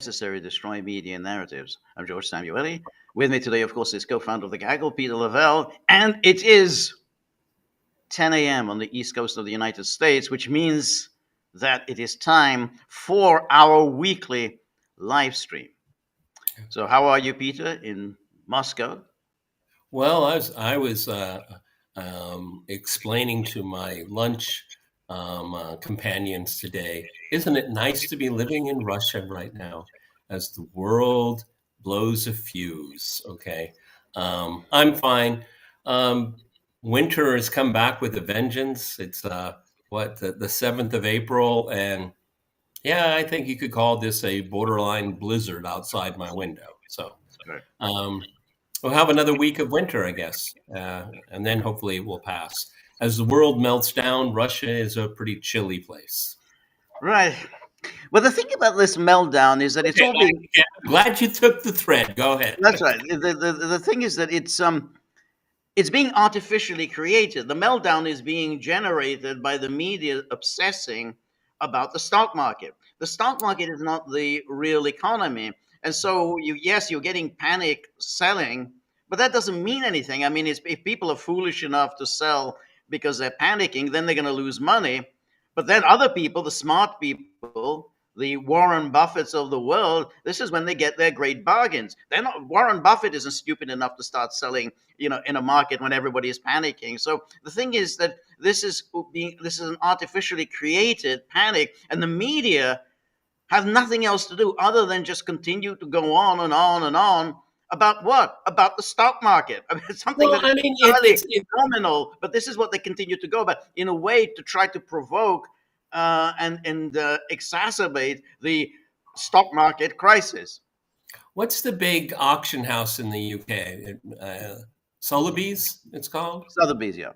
necessary destroy media narratives. I'm George Samueli. With me today, of course, is co-founder of the Gaggle, Peter Lavelle, and it is 10 a.m. on the East Coast of the United States, which means that it is time for our weekly live stream. So, how are you, Peter, in Moscow? Well, I was explaining to my lunch companions today, isn't it nice to be living in Russia right now as the world blows a fuse? Okay. I'm fine. Winter has come back with a vengeance. It's the 7th of April, and yeah, I think you could call this a borderline blizzard outside my window. So Right. we'll have another week of winter, I guess, and then hopefully it will pass. As the world melts down, Russia is a pretty chilly place. Right. Well, the thing about this meltdown is that it's all being. Yeah, glad you took the thread. Go ahead. That's right. The thing is that it's being artificially created. The meltdown is being generated by the media obsessing about the stock market. The stock market is not the real economy. And so you're getting panic selling, but that doesn't mean anything. I mean, if people are foolish enough to sell because they're panicking, then they're going to lose money. But then other people, the smart people, the Warren Buffetts of the world, this is when they get their great bargains. Warren Buffett isn't stupid enough to start selling, in a market when everybody is panicking. So the thing is that this is an artificially created panic, and the media have nothing else to do other than just continue to go on and on and on about what? About the stock market. I mean, it's something it's phenomenal, but this is what they continue to go about in a way to try to provoke and exacerbate the stock market crisis. What's the big auction house in the UK? Sotheby's, it's called? Sotheby's, yeah.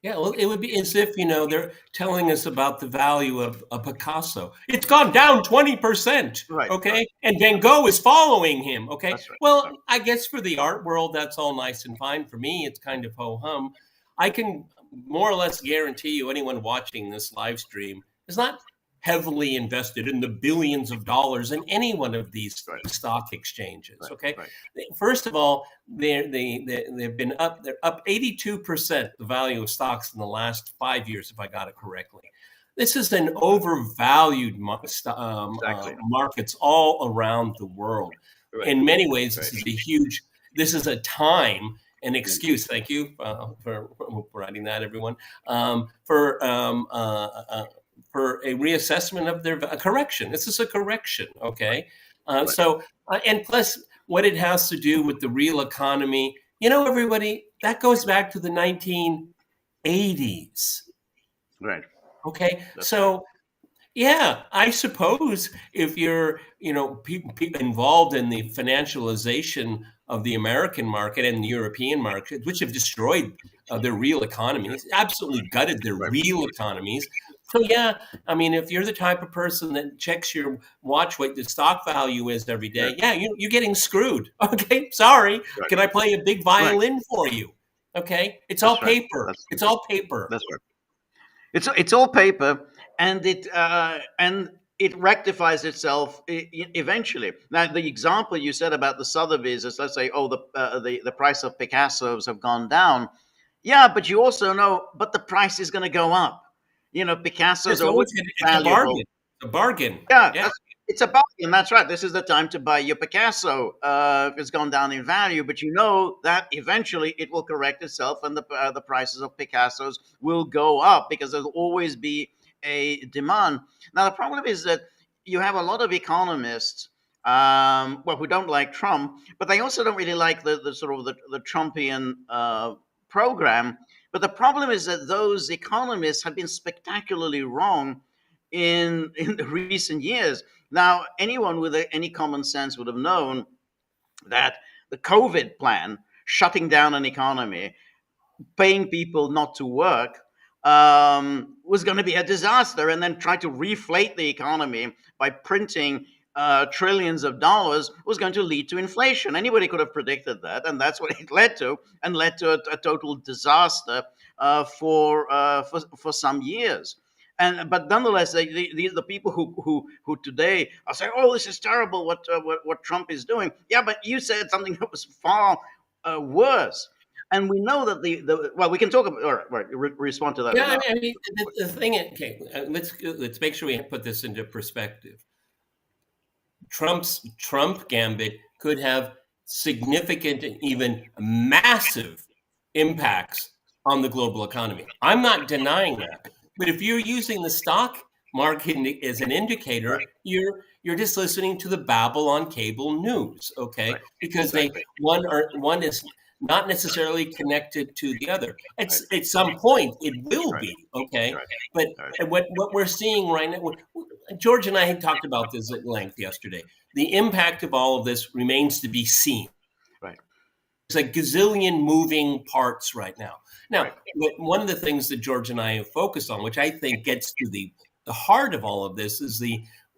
Yeah, well, it would be as if, they're telling us about the value of a Picasso. It's gone down 20%, Right, okay? right. And Van Gogh is following him, okay? That's right. Well, I guess for the art world, that's all nice and fine. For me, it's kind of ho-hum. I can more or less guarantee you anyone watching this live stream is not heavily invested in the billions of dollars in any one of these stock exchanges. Okay, Right. First of all, they've been up. They're up 82% the value of stocks in the last 5 years, if I got it correctly. This is an overvalued markets all around the world. Right. In many ways, this is a huge. This is a time. An excuse. Thank you for writing that, everyone. For a reassessment of a correction. This is a correction, okay? So, and plus what it has to do with the real economy, everybody, that goes back to the 1980s. Right. Okay, so yeah, I suppose if you're, people involved in the financialization of the American market and the European market, which have destroyed their real economies, absolutely gutted their real economies. So yeah, I mean, if you're the type of person that checks your watch what the stock value is every day, yeah, you're getting screwed. Okay, sorry. Right. Can I play a big violin for you? Okay, it's all paper. It's all paper. That's right. It's all paper, and it rectifies itself eventually. Now, the example you said about the Sotheby's is, let's say, the price of Picassos have gone down. Yeah, but you also know, but the price is going to go up. Picasso's always valuable. It's a bargain. Yeah. It's a bargain. That's right. This is the time to buy your Picasso if it's gone down in value. But you know that eventually it will correct itself, and the prices of Picassos will go up because there'll always be a demand. Now the problem is that you have a lot of economists, who don't like Trump, but they also don't really like the sort of the Trumpian program. But the problem is that those economists have been spectacularly wrong in the recent years. Now, anyone with any common sense would have known that the COVID plan, shutting down an economy, paying people not to work, was going to be a disaster, and then try to reflate the economy by printing trillions of dollars was going to lead to inflation. Anybody could have predicted that, and that's what it led to, and led to a total disaster for some years. but nonetheless, the people who today are saying, "Oh, this is terrible, what Trump is doing." Yeah, but you said something that was far worse, and we know that the well, we can talk about. All right, respond to that. Yeah, I mean, the thing. Okay, let's make sure we put this into perspective. Trump gambit could have significant and even massive impacts on the global economy. I'm not denying that. But if you're using the stock market as an indicator, Right. you're just listening to the babble on cable news, okay? Right. Because Exactly. one is not necessarily connected to the other. At some point, it will be, okay? Right. But Right. what we're seeing right now, George and I had talked about this at length yesterday. The impact of all of this remains to be seen. Right. There's a gazillion moving parts right now. Now, Right. one of the things that George and I have focused on, which I think gets to the heart of all of this, is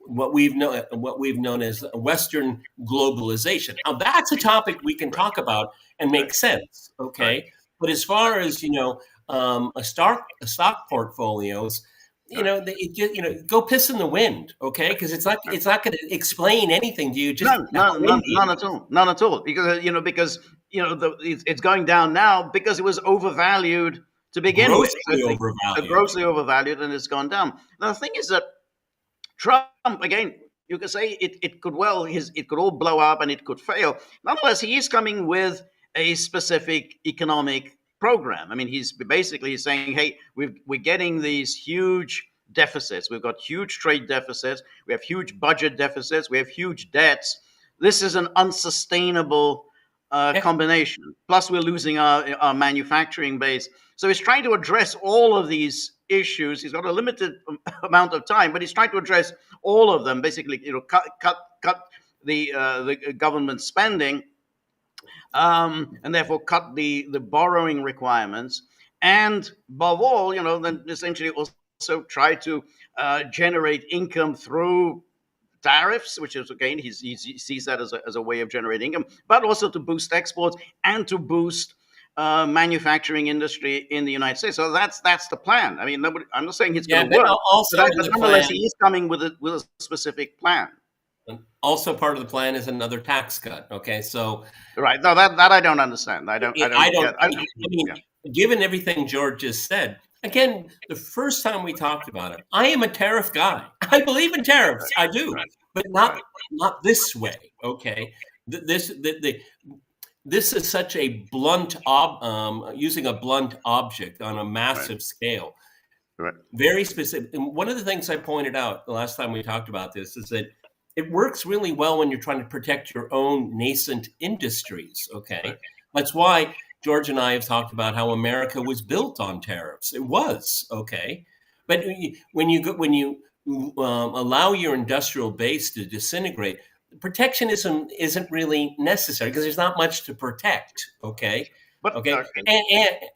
what we've known as Western globalization. Now, that's a topic we can talk about and make sense, okay? Right. But as far as a stock portfolios, go piss in the wind, okay? Because it's not going to explain anything to you. Just None at all. None at all. Because it's going down now because it was overvalued to begin with. Grossly overvalued, and it's gone down. Now the thing is that Trump, again, you could say it could all blow up and it could fail. Nonetheless, he is coming with a specific economic program. I mean, he's saying, hey, we're getting these huge deficits. We've got huge trade deficits. We have huge budget deficits. We have huge debts. This is an unsustainable combination. Plus, we're losing our manufacturing base. So he's trying to address all of these issues. He's got a limited amount of time, but he's trying to address all of them. Basically, cut the government spending. And therefore cut the borrowing requirements, and above all, then essentially also try to generate income through tariffs, which is, again, he sees that as a way of generating income, but also to boost exports and to boost manufacturing industry in the United States. So that's the plan. I mean, I'm not saying it's going to work, but nonetheless, he is coming with a specific plan. Also, part of the plan is another tax cut. Okay, so right, no, that I don't understand. I mean, given everything George just said, again, the first time we talked about it, I am a tariff guy. I believe in tariffs. I do, but not this way. Okay, this is such a blunt using a blunt object on a massive scale. Right. Very specific. And one of the things I pointed out the last time we talked about this is that it works really well when you're trying to protect your own nascent industries, okay? Right. That's why George and I have talked about how America was built on tariffs. It was, okay? But when you allow your industrial base to disintegrate, protectionism isn't really necessary because there's not much to protect, okay? Okay,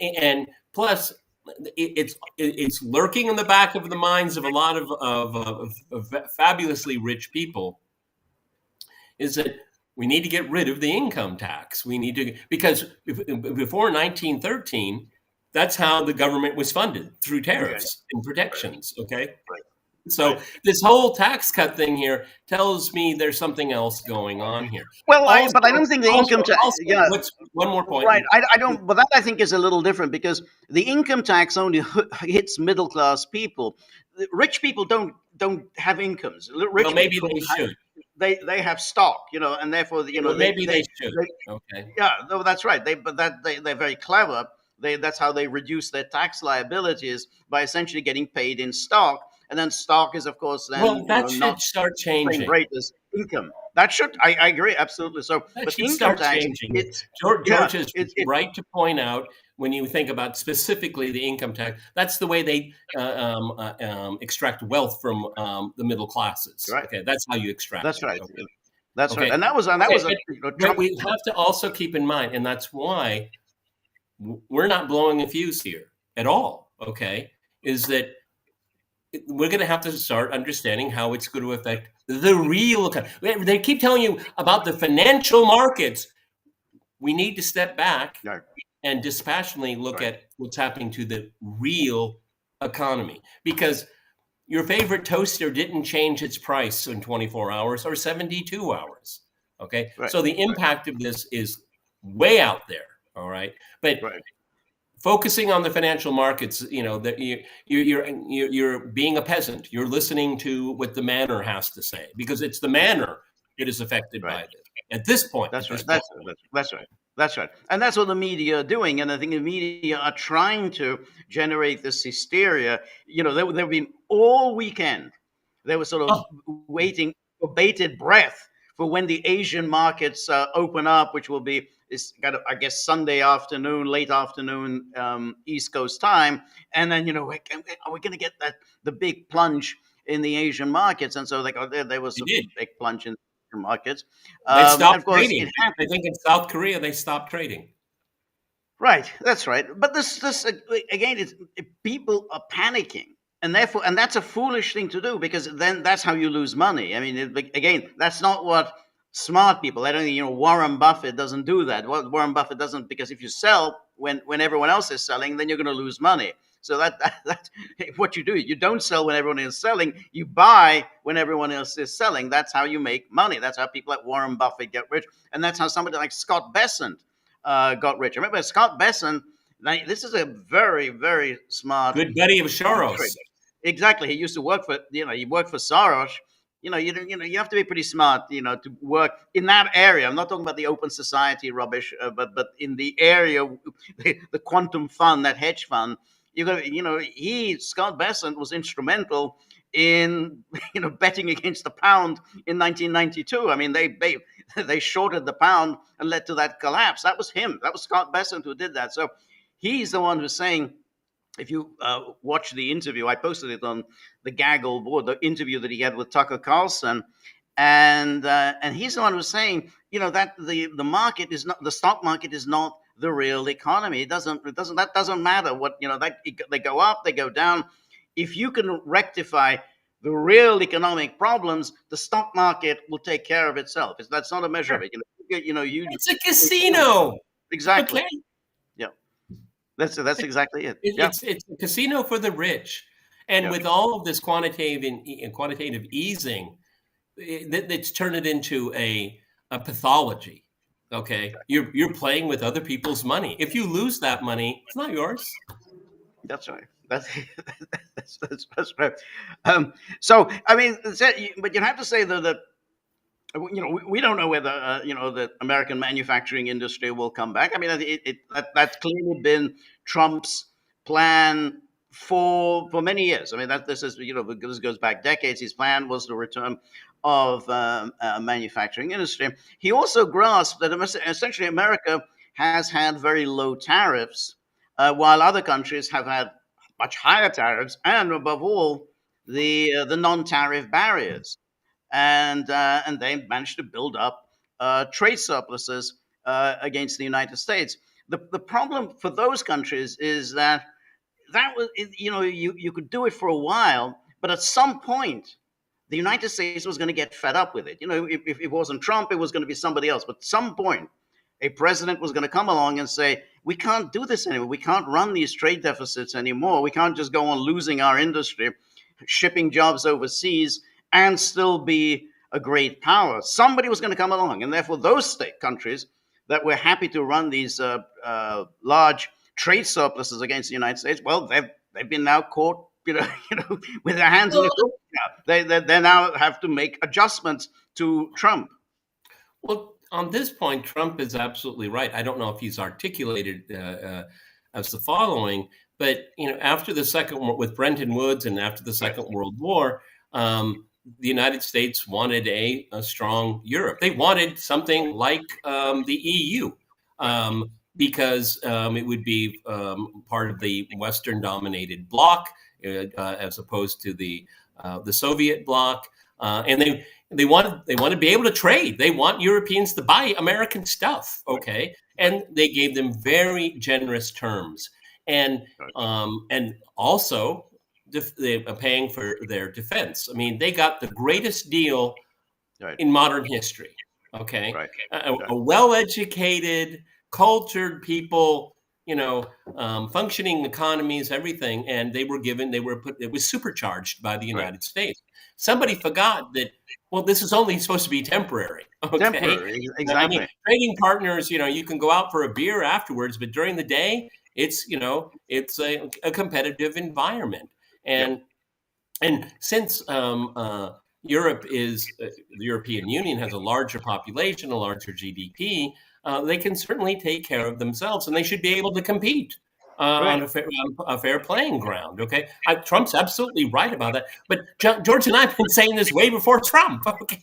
and plus, it's lurking in the back of the minds of a lot of fabulously rich people, is that we need to get rid of the income tax. We need to, because before 1913, that's how the government was funded, through tariffs and protections. Okay. So this whole tax cut thing here tells me there's something else going on here. Well, but I don't think the income tax. Yeah. One more point. Right. I don't. But that I think is a little different because the income tax only hits middle class people. Rich people don't have incomes. Rich maybe they should. They have stock, and therefore, maybe they should. Okay. Yeah. No, that's right. They're very clever. That's how they reduce their tax liabilities, by essentially getting paid in stock. And then stock is, of course, then that should start changing. Same rate as income. That should. I agree absolutely. So, that but should income start tax, changing. George is right to point out, when you think about specifically the income tax, that's the way they extract wealth from the middle classes. Right. Okay, that's how you extract. That's it. right. Okay. That's right. And that was Trump. We have to also keep in mind, and that's why we're not blowing a fuse here at all. Okay, is that we're going to have to start understanding how it's going to affect the real economy. They keep telling you about the financial markets. We need to step back and dispassionately look at what's happening to the real economy. Because your favorite toaster didn't change its price in 24 hours or 72 hours. Okay. Right. So the impact of this is way out there. All right. But Right. focusing on the financial markets, that you're being a peasant. You're listening to what the manor has to say, because it's the manor that is affected Right. by this. At this point, That's right. point. That's right. That's right. And that's what the media are doing. And I think the media are trying to generate this hysteria. They've been all weekend. They were sort of waiting for bated breath for when the Asian markets open up, which will be I guess Sunday afternoon, late afternoon, East Coast time. And then are we going to get the big plunge in the Asian markets? And so there was a big plunge in the markets. They stopped of course, trading. I think in South Korea they stopped trading. Right, that's right. But this again, people are panicking, and that's a foolish thing to do, because then that's how you lose money. I mean, again, that's not what smart people. I don't think Warren Buffett doesn't do that. Warren Buffett doesn't, because if you sell when everyone else is selling, then you're going to lose money. So that's what you do. You don't sell when everyone is selling. You buy when everyone else is selling. That's how you make money. That's how people like Warren Buffett get rich, and that's how somebody like Scott Bessent got rich. Remember, Scott Bessent. This is a very, very smart, good buddy of Soros. Exactly. He used to work for he worked for Soros. You have to be pretty smart, to work in that area. I'm not talking about the open society rubbish, but in the area, the quantum fund, that hedge fund. Scott Bessent was instrumental in betting against the pound in 1992. I mean, they shorted the pound and led to that collapse. That was him. That was Scott Bessent who did that. So he's the one who's saying, if you watch the interview, I posted it on the Gaggle board, the interview that he had with Tucker Carlson, and he's the one who's saying, that the market is not, the stock market is not the real economy. That doesn't matter what, they go up, they go down. If you can rectify the real economic problems, the stock market will take care of itself. That's not a measure of it. It's a casino. Exactly. Okay. Yeah. That's exactly it. It's a casino for the rich. And with all of this quantitative easing, it's turned it into a pathology. Okay, you're playing with other people's money. If you lose that money, it's not yours. That's right. That's right. So I mean, but you have to say that we don't know whether the American manufacturing industry will come back. I mean, that's clearly been Trump's plan for many years. I mean, this goes back decades. His plan was the return of manufacturing industry. He also grasped that essentially America has had very low tariffs, while other countries have had much higher tariffs, and above all, the non-tariff barriers. And they managed to build up trade surpluses against the United States. The problem for those countries is that was, you could do it for a while, but at some point, the United States was going to get fed up with it. If it wasn't Trump, it was going to be somebody else. But at some point, a president was going to come along and say, we can't do this anymore. We can't run these trade deficits anymore. We can't just go on losing our industry, shipping jobs overseas, and still be a great power. Somebody was going to come along. And therefore, those countries that were happy to run these large trade surpluses against the United States, well, they've been now caught, with their hands in the cook. They now have to make adjustments to Trump. Well, on this point, Trump is absolutely right. I don't know if he's articulated as the following, but after the second with Bretton Woods and after the Second World War, the United States wanted a strong Europe. They wanted something like the EU. Because it would be part of the Western-dominated bloc as opposed to the Soviet bloc, and they want to be able to trade. They want Europeans to buy American stuff, okay? And they gave them very generous terms, and also they're paying for their defense. I mean, they got the greatest deal in modern history. Okay, a well-educated, cultured people functioning economies, everything, and it was supercharged by the Right. United States. Somebody forgot that, well, this is only supposed to be temporary. Okay. Temporary, I mean, exactly. trading partners, you can go out for a beer afterwards, but during the day, it's a competitive environment. Yep. And since Europe the European Union has a larger population, a larger GDP, they can certainly take care of themselves, and they should be able to compete Right. on a fair playing ground. Okay, Trump's absolutely right about that. But George and I have been saying this way before Trump. Okay,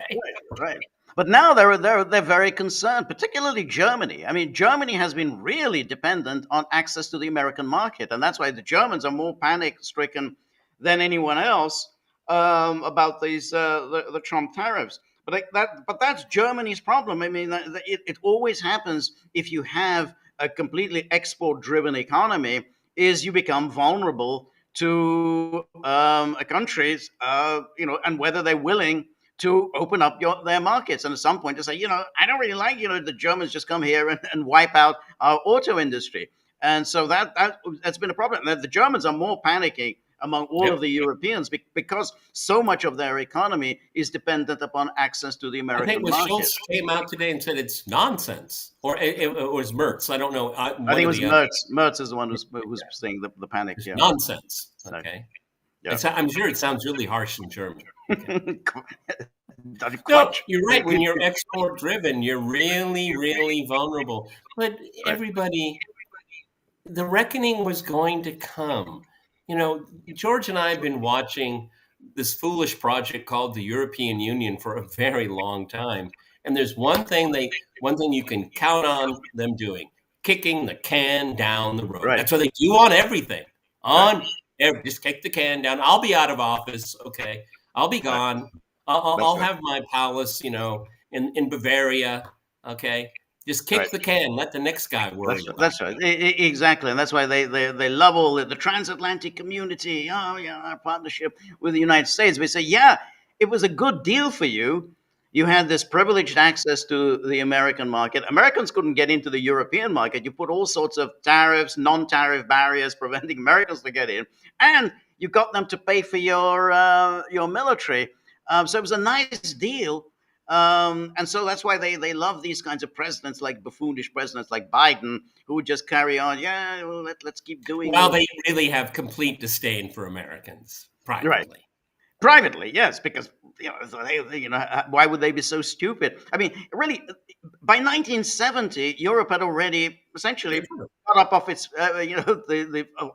Right. But now they're very concerned, particularly Germany. I mean, Germany has been really dependent on access to the American market, and that's why the Germans are more panic stricken than anyone else about the Trump tariffs. But that's Germany's problem. I mean, it always happens if you have a completely export-driven economy, is you become vulnerable to countries, and whether they're willing to open up their markets. And at some point to say, I don't really like, the Germans just come here and wipe out our auto industry. And so that's been a problem. The Germans are more panicking among all yep. of the Europeans because so much of their economy is dependent upon access to the I American think market. Schultz came out today and said it's nonsense, or it was Mertz. I don't know. I think it was Mertz. Mertz is the one who's saying the panic. It's Yeah. nonsense. Okay. Yeah. I'm sure it sounds really harsh in German. Okay. No, you're right. When you're export driven, you're really, really vulnerable. But everybody, the reckoning was going to come. George and I have been watching this foolish project called the European Union for a very long time. And there's one thing you can count on them doing: kicking the can down the road. Right. That's what they do on everything. Just kick the can down. I'll be out of office. Okay. I'll be gone. I'll have my palace, in Bavaria. Okay. Just kick the can. Let the next guy worry. That's right. Exactly. And that's why they love all the transatlantic community. Oh, yeah, our partnership with the United States. We say, yeah, it was a good deal for you. You had this privileged access to the American market. Americans couldn't get into the European market. You put all sorts of tariffs, non-tariff barriers preventing Americans to get in. And you got them to pay for your military. So it was a nice deal. And so that's why they love these kinds of presidents, like buffoonish presidents like Biden, who would just carry on. Yeah, well, let's keep doing it. Well, they really have complete disdain for Americans privately. Right. Privately, yes, because why would they be so stupid? I mean, really, by 1970, Europe had already essentially got up off its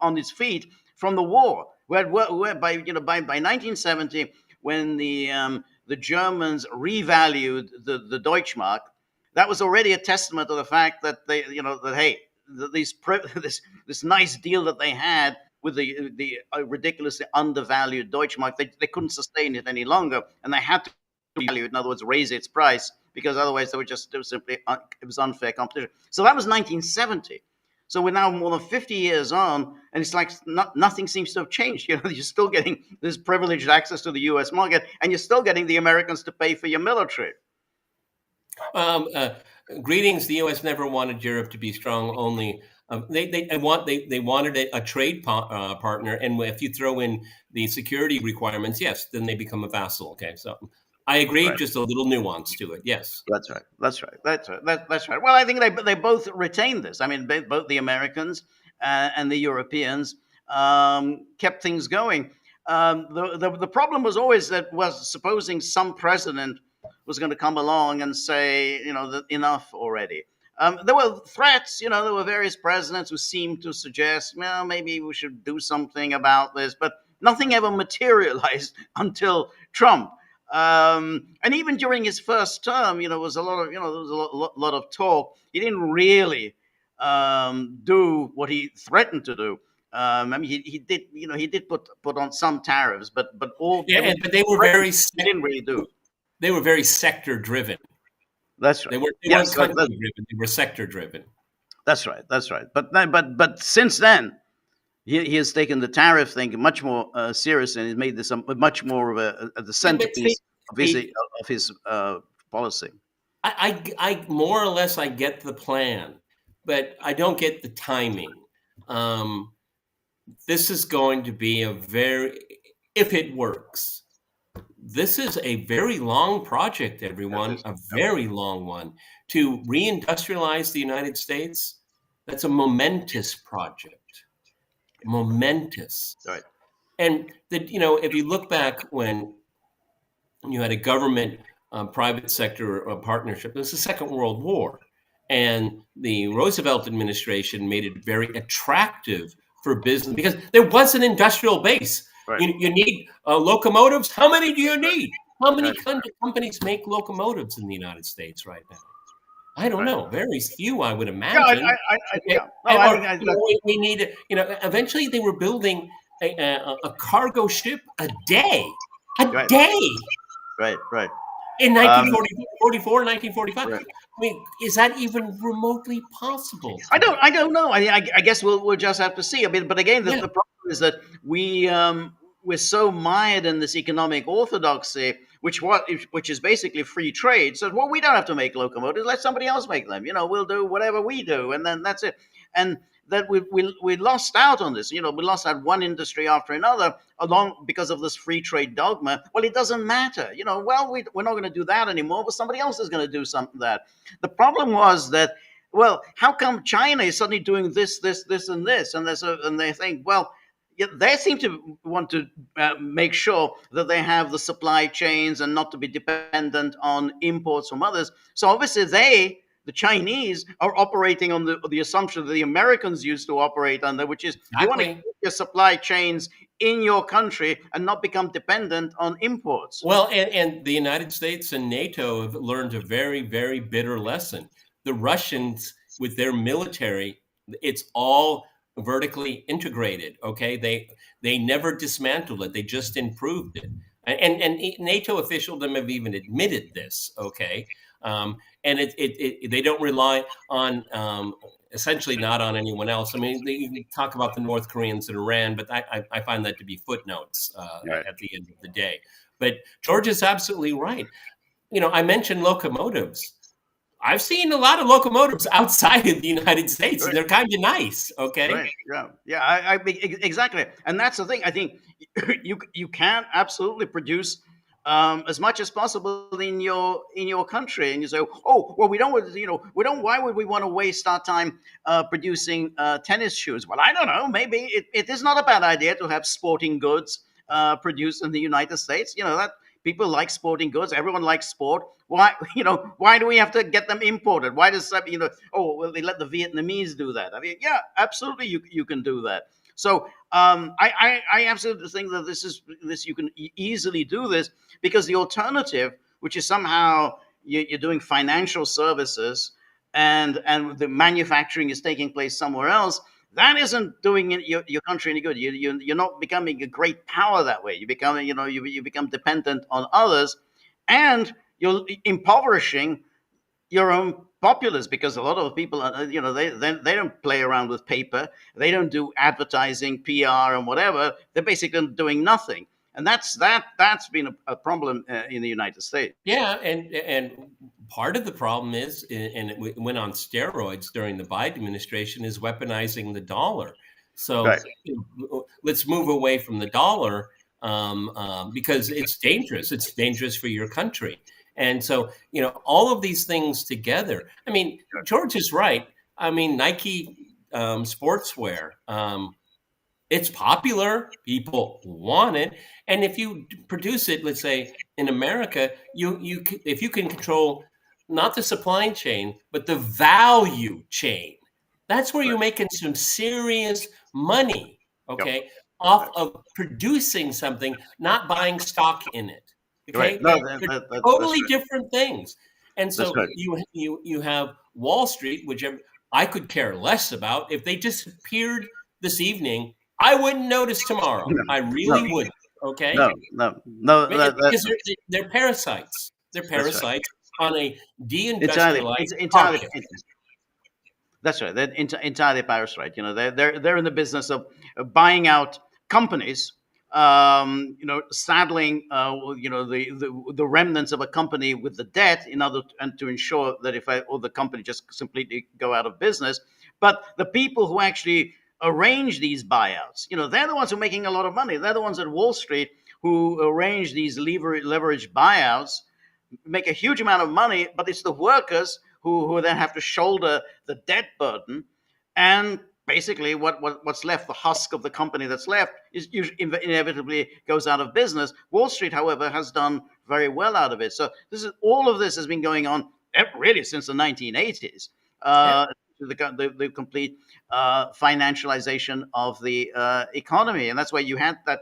on its feet from the war. Where by 1970, when the Germans revalued the Deutschmark, that was already a testament to the fact that this nice deal that they had with the ridiculously undervalued Deutschmark, they couldn't sustain it any longer, and they had to revalue it. In other words, raise its price, because otherwise it was unfair competition. So that was 1970. So we're now more than 50 years on, and it's like nothing seems to have changed. You're still getting this privileged access to the U.S. market, and you're still getting the Americans to pay for your military. Greetings. The U.S. never wanted Europe to be strong. Only they wanted a trade partner, and if you throw in the security requirements, yes, then they become a vassal. Okay, so I agree. Right. Just a little nuance to it. Yes, that's right. That's right. Well, I think they both retain this. I mean, both the Americans and the Europeans kept things going. The problem was always supposing some president was going to come along and say, that enough already. There were threats, there were various presidents who seemed to suggest, well, maybe we should do something about this, but nothing ever materialized until Trump. And even during his first term, there was a lot of talk. He didn't really do what he threatened to do. I mean, he did put on some tariffs, but they were very. He didn't really do. They were very sector driven. That's right. They weren't country driven. They were sector driven. That's right. But since then, he has taken the tariff thing much more seriously, and he's made this much more of the centerpiece of his policy. I more or less I get the plan, but I don't get the timing. This is going to be if it works, this is a very long project, everyone, a very long one. To reindustrialize the United States, that's a momentous project. Momentous. Right. And if you look back when you had a government private sector partnership, it was the Second World War. And the Roosevelt administration made it very attractive for business because there was an industrial base. Right. You need locomotives. How many do you need? How many companies make locomotives in the United States right now? I don't know. Very few, I would imagine. We need, eventually they were building a cargo ship a day. A day. Right. In 1944, 1945. Right. I mean, is that even remotely possible? I don't know. I guess we'll just have to see. I mean, but again, the problem is that we're so mired in this economic orthodoxy, which is basically free trade. So, well, we don't have to make locomotives. Let somebody else make them. We'll do whatever we do, and then that's it. And that we lost out on this. We lost out one industry after another because of this free trade dogma. Well, it doesn't matter. We're not going to do that anymore, but somebody else is going to do something that. The problem was that, well, how come China is suddenly doing this, and this, and they think, well, they seem to want to make sure that they have the supply chains and not to be dependent on imports from others. So obviously the Chinese are operating on the assumption that the Americans used to operate under, which is you want to keep your supply chains in your country and not become dependent on imports. Well, and the United States and NATO have learned a very, very bitter lesson. The Russians, with their military, it's all vertically integrated. Okay, they never dismantled it; they just improved it. And NATO officialdom have even admitted this. Okay. And they don't rely on essentially not on anyone else. I mean, they talk about the North Koreans and Iran, but I find that to be footnotes at the end of the day. But George is absolutely right. I mentioned locomotives. I've seen a lot of locomotives outside of the United States, and they're kind of nice. Okay. Right. Yeah. Exactly. And that's the thing. I think you can absolutely produce as much as possible in your country, and you say, oh, well, we don't. Why would we want to waste our time producing tennis shoes? Well, I don't know. Maybe it is not a bad idea to have sporting goods produced in the United States. That people like sporting goods. Everyone likes sport. Why do we have to get them imported? Why does they let the Vietnamese do that? I mean, yeah, absolutely, you can do that. So I absolutely think that this you can easily do this, because the alternative, which is somehow you're doing financial services and the manufacturing is taking place somewhere else, that isn't doing your country any good. You're not becoming a great power that way. You become dependent on others, and you're impoverishing your own populace, because a lot of people, they don't play around with paper. They don't do advertising, PR, and whatever. They're basically doing nothing. And that's been a problem in the United States. Yeah, and part of the problem is, and it went on steroids during the Biden administration, is weaponizing the dollar. So let's move away from the dollar because it's dangerous. It's dangerous for your country. And so, all of these things together. I mean, George is right. I mean, Nike sportswear. It's popular. People want it. And if you produce it, let's say in America, if you can control not the supply chain, but the value chain, that's where you're making some serious money, okay, off of producing something, not buying stock in it. Okay, they're totally different things. And so you have Wall Street, which I could care less about. If they disappeared this evening, I wouldn't notice tomorrow. I really wouldn't. Okay. No. Because they're parasites. They're parasites on a deindustrialized market. That's right. They're entirely parasite. They're in the business of buying out companies. Saddling the remnants of a company with the debt and to ensure that if the company just completely go out of business, But the people who actually arrange these buyouts, they're the ones who are making a lot of money. They're the ones at Wall Street who arrange these leveraged buyouts, make a huge amount of money, but it's the workers who then have to shoulder the debt burden. And basically what's left, the husk of the company that's left, is inevitably goes out of business. Wall Street, however, has done very well out of it. So all of this has been going on really since the 1980s. The complete financialization of the economy. And that's why you had that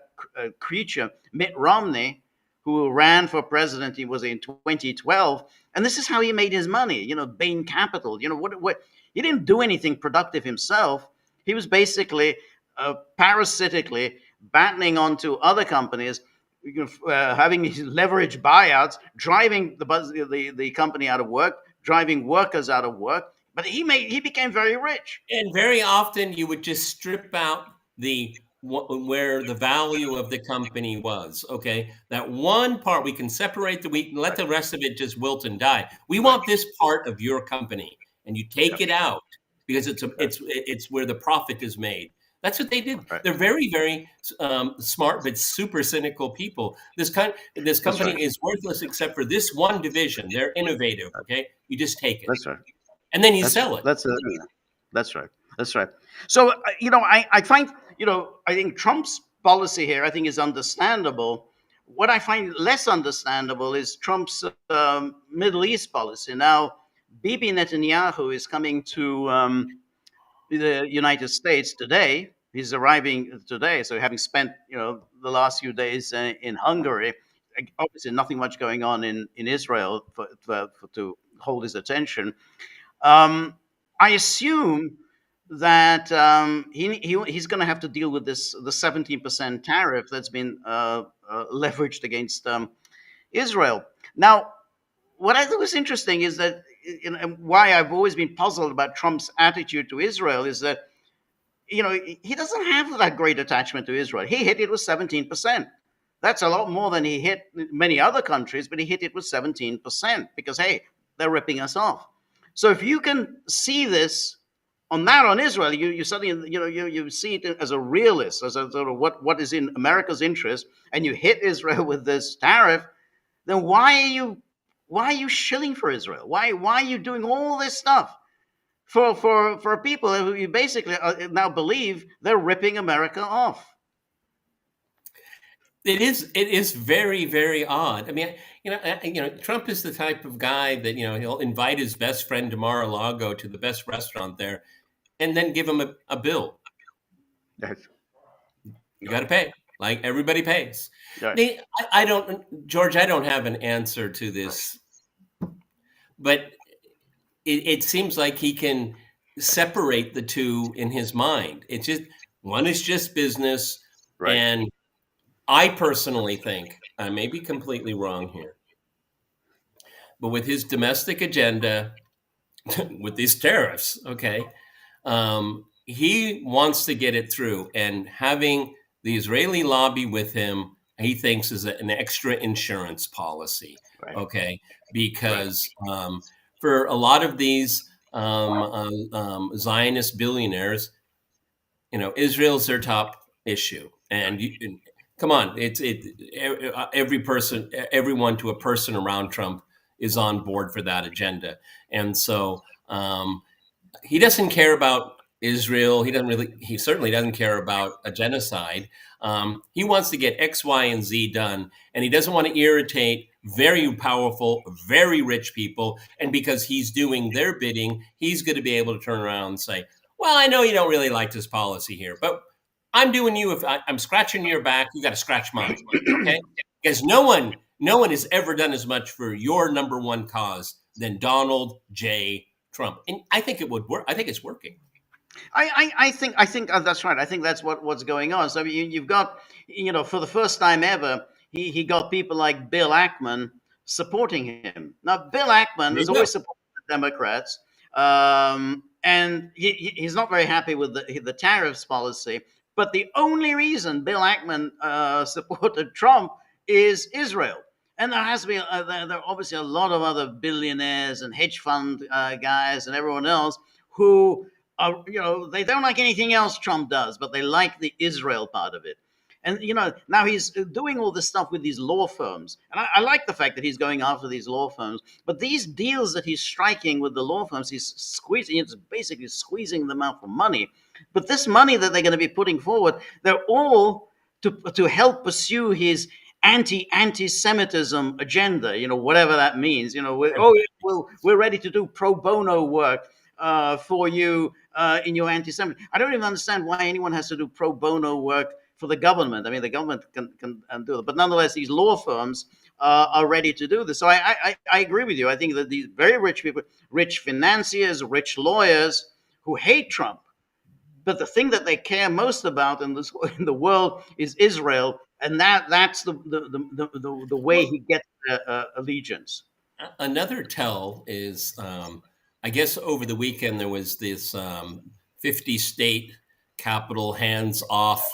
creature, Mitt Romney, who ran for president. He was in 2012. And this is how he made his money, Bain Capital. What he didn't do anything productive himself. He was basically parasitically battening onto other companies, having these leveraged buyouts, driving the company out of work, driving workers out of work. But he became very rich. And very often you would just strip out where the value of the company was. Okay, that one part we can separate we can let the rest of it just wilt and die. We want this part of your company, and you take it out because it's where the profit is made. That's what they did. Right. They're very, very smart, but super cynical people. This company is worthless except for this one division. They're innovative. Okay, you just take it. That's right. And then you sell it. That's right. That's right. So I find I think Trump's policy here, I think, is understandable. What I find less understandable is Trump's Middle East policy. Now, Bibi Netanyahu is coming to the United States today. He's arriving today. So having spent the last few days in Hungary, obviously nothing much going on in Israel to hold his attention. I assume that he's going to have to deal with the 17% tariff that's been leveraged against Israel. Now, what I thought was interesting is that, why I've always been puzzled about Trump's attitude to Israel is that, he doesn't have that great attachment to Israel. He hit it with 17%. That's a lot more than he hit many other countries, but he hit it with 17% because, hey, they're ripping us off. So if you can see this on Israel, you suddenly you see it as a realist, as a sort of what is in America's interest, and you hit Israel with this tariff, then why are you shilling for Israel? Why are you doing all this stuff for people who you basically now believe they're ripping America off? It is very, very odd. I mean, Trump is the type of guy that, he'll invite his best friend to Mar-a-Lago to the best restaurant there and then give him a bill. You got to pay, like everybody pays. Right. George, I don't have an answer to this, but it seems like he can separate the two in his mind. It's just, one is just business. Right. And I personally think, I may be completely wrong here, but with his domestic agenda, with these tariffs, okay, he wants to get it through, and having the Israeli lobby with him, he thinks is an extra insurance policy, right. Okay, because for a lot of these Zionist billionaires, Israel's their top issue, and come on, everyone to a person around Trump is on board for that agenda. And so he doesn't care about Israel. He certainly doesn't care about a genocide. He wants to get X, Y, and Z done. And he doesn't want to irritate very powerful, very rich people. And because he's doing their bidding, he's going to be able to turn around and say, well, I know you don't really like this policy here, but I'm doing you. If I'm scratching your back, you got to scratch mine, okay? Because no one has ever done as much for your number one cause than Donald J. Trump, and I think it would work. I think it's working. I think that's right. I think that's what's going on. So you've got, for the first time ever, he got people like Bill Ackman supporting him. Now, Bill Ackman has always supported the Democrats, and he's not very happy with the tariffs policy. But the only reason Bill Ackman supported Trump is Israel. And there has been, there are obviously a lot of other billionaires and hedge fund guys and everyone else who they don't like anything else Trump does, but they like the Israel part of it. And now he's doing all this stuff with these law firms, and I like the fact that he's going after these law firms. But these deals that he's striking with the law firms, he's squeezing. It's basically squeezing them out for money. But this money that they're going to be putting forward, they're all to help pursue his anti-Semitism agenda. Whatever that means. We're ready to do pro bono work for you in your anti-Semitism. I don't even understand why anyone has to do pro bono work for the government. I mean, the government can do it, but nonetheless, these law firms are ready to do this. So I agree with you. I think that these very rich people, rich financiers, rich lawyers who hate Trump, but the thing that they care most about in the world is Israel, and that's the way he gets allegiance. Another tell is, I guess over the weekend there was this 50 state capital hands off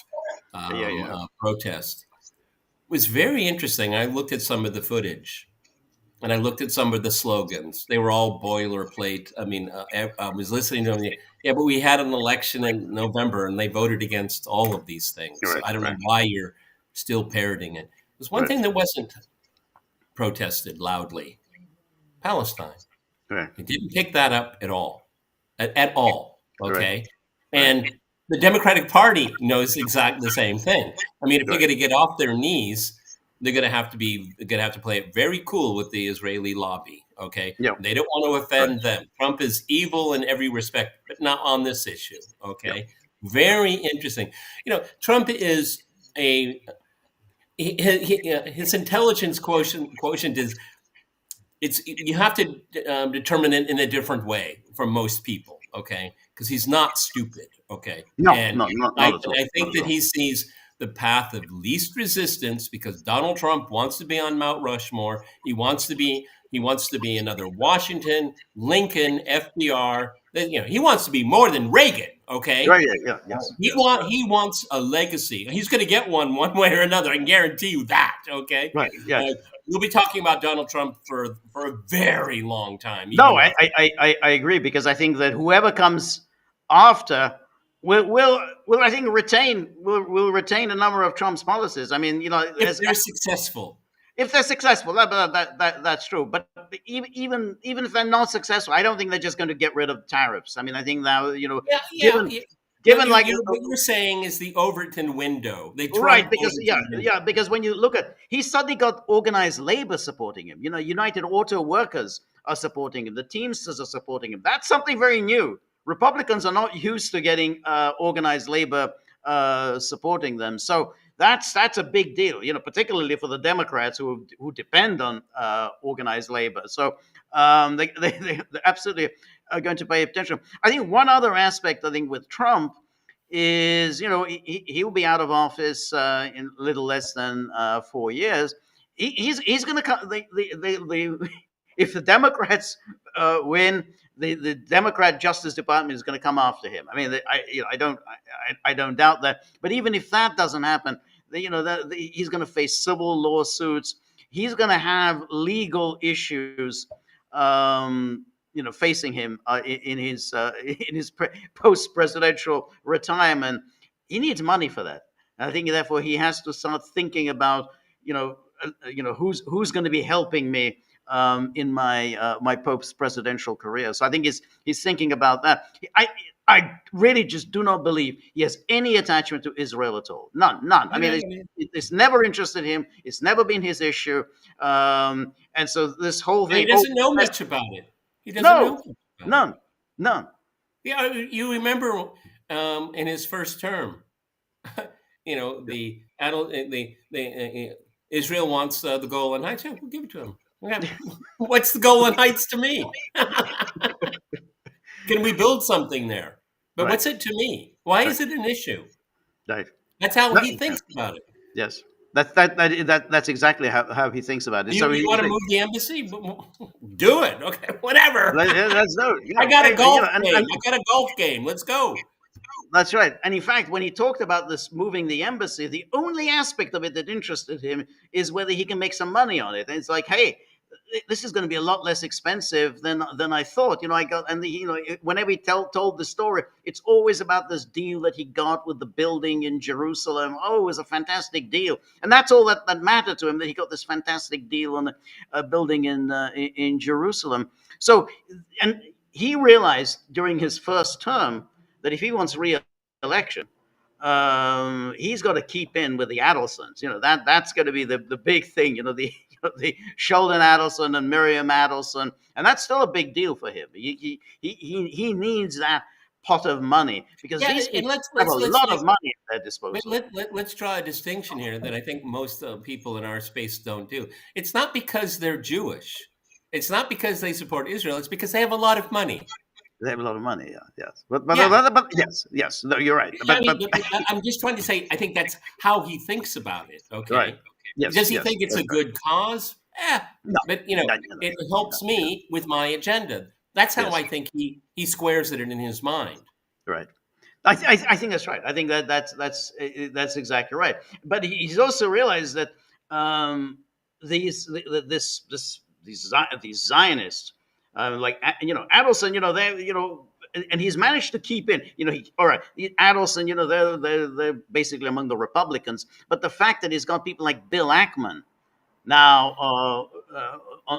protest. It was very interesting. I looked at some of the footage and I looked at some of the slogans. They were all boilerplate. I mean, I was listening to them. Yeah, but we had an election in November and they voted against all of these things. Right, so I don't know why you're still parroting it. There's one thing that wasn't protested loudly. Palestine. Right. It didn't pick that up at all. At all. Okay. Right. And the Democratic Party knows exactly the same thing. I mean, if they're going to get off their knees, they're going to have to play it very cool with the Israeli lobby. Okay. Yeah. They don't want to offend them. Trump is evil in every respect, but not on this issue. Okay. Yeah. Very interesting. Trump is his intelligence quotient is, you have to determine it in a different way for most people, okay? Because he's not stupid, okay? No, and not at all. I think that he sees the path of least resistance because Donald Trump wants to be on Mount Rushmore. He wants to be another Washington, Lincoln, FDR. He wants to be more than Reagan, okay? Right, yes. He wants a legacy. He's going to get one way or another. I can guarantee you that, okay? Right, yeah. We'll be talking about Donald Trump for a very long time. No, I agree, because I think that whoever comes after will I think retain a number of Trump's policies. I mean, if they're successful. If they're successful, that's true. But even if they're not successful, I don't think they're just going to get rid of tariffs. I mean, I think now given what you're saying is the Overton window. Right, because when you look at, he suddenly got organized labor supporting him. United Auto Workers are supporting him. The Teamsters are supporting him. That's something very new. Republicans are not used to getting organized labor supporting them. So that's a big deal, particularly for the Democrats who depend on organized labor. So they absolutely are going to pay attention. I think one other aspect, with Trump is, he'll be out of office in a little less than 4 years. He's going to come. If the Democrats win, the Democrat Justice Department is going to come after him. I mean, I don't doubt that. But even if that doesn't happen, he's going to face civil lawsuits. He's going to have legal issues, facing him in his post-presidential retirement. He needs money for that. And I think therefore he has to start thinking about, who's going to be helping me in my post-presidential career. So I think he's thinking about that. I really just do not believe he has any attachment to Israel at all. None. I mean, it's never interested him. It's never been his issue. And so this whole thing. He doesn't know much about it. He doesn't know much about none. Yeah, you remember in his first term, Israel wants the Golan Heights. Yeah, we'll give it to him. What's the Golan Heights to me? Can we build something there? But what's it to me? Why is it an issue? Right. That's how he thinks about it. Yes. That's exactly how he thinks about it. You want to move the embassy? Do it. Okay, whatever. Let's do it. I got a golf game. I got a golf game. Let's go. That's right. And in fact, when he talked about this moving the embassy, the only aspect of it that interested him is whether he can make some money on it. And it's like, hey, this is going to be a lot less expensive than I thought. I got, and whenever he told the story, it's always about this deal that he got with the building in Jerusalem. Oh, it was a fantastic deal, and that's all that mattered to him, that he got this fantastic deal on a building in Jerusalem. So, and he realized during his first term that if he wants re-election, he's got to keep in with the Adelsons. That's going to be the big thing. The Sheldon Adelson and Miriam Adelson, and that's still a big deal for him. He needs that pot of money because these people have a lot of money at their disposal. Let's draw a distinction here that I think most people in our space don't do. It's not because they're Jewish. It's not because they support Israel. It's because they have a lot of money. They have a lot of money, yes. But yes, no, you're right. But I'm just trying to say, I think that's how he thinks about it. Okay. Right. Yes, Does he think it's a good cause? No, but it helps me with my agenda. That's how I think he squares it in his mind. Right. I think that's right. I think that's exactly right. But he's also realized that these Zionists, like Adelson, and he's managed to keep in. Adelson, they're basically among the Republicans. But the fact that he's got people like Bill Ackman now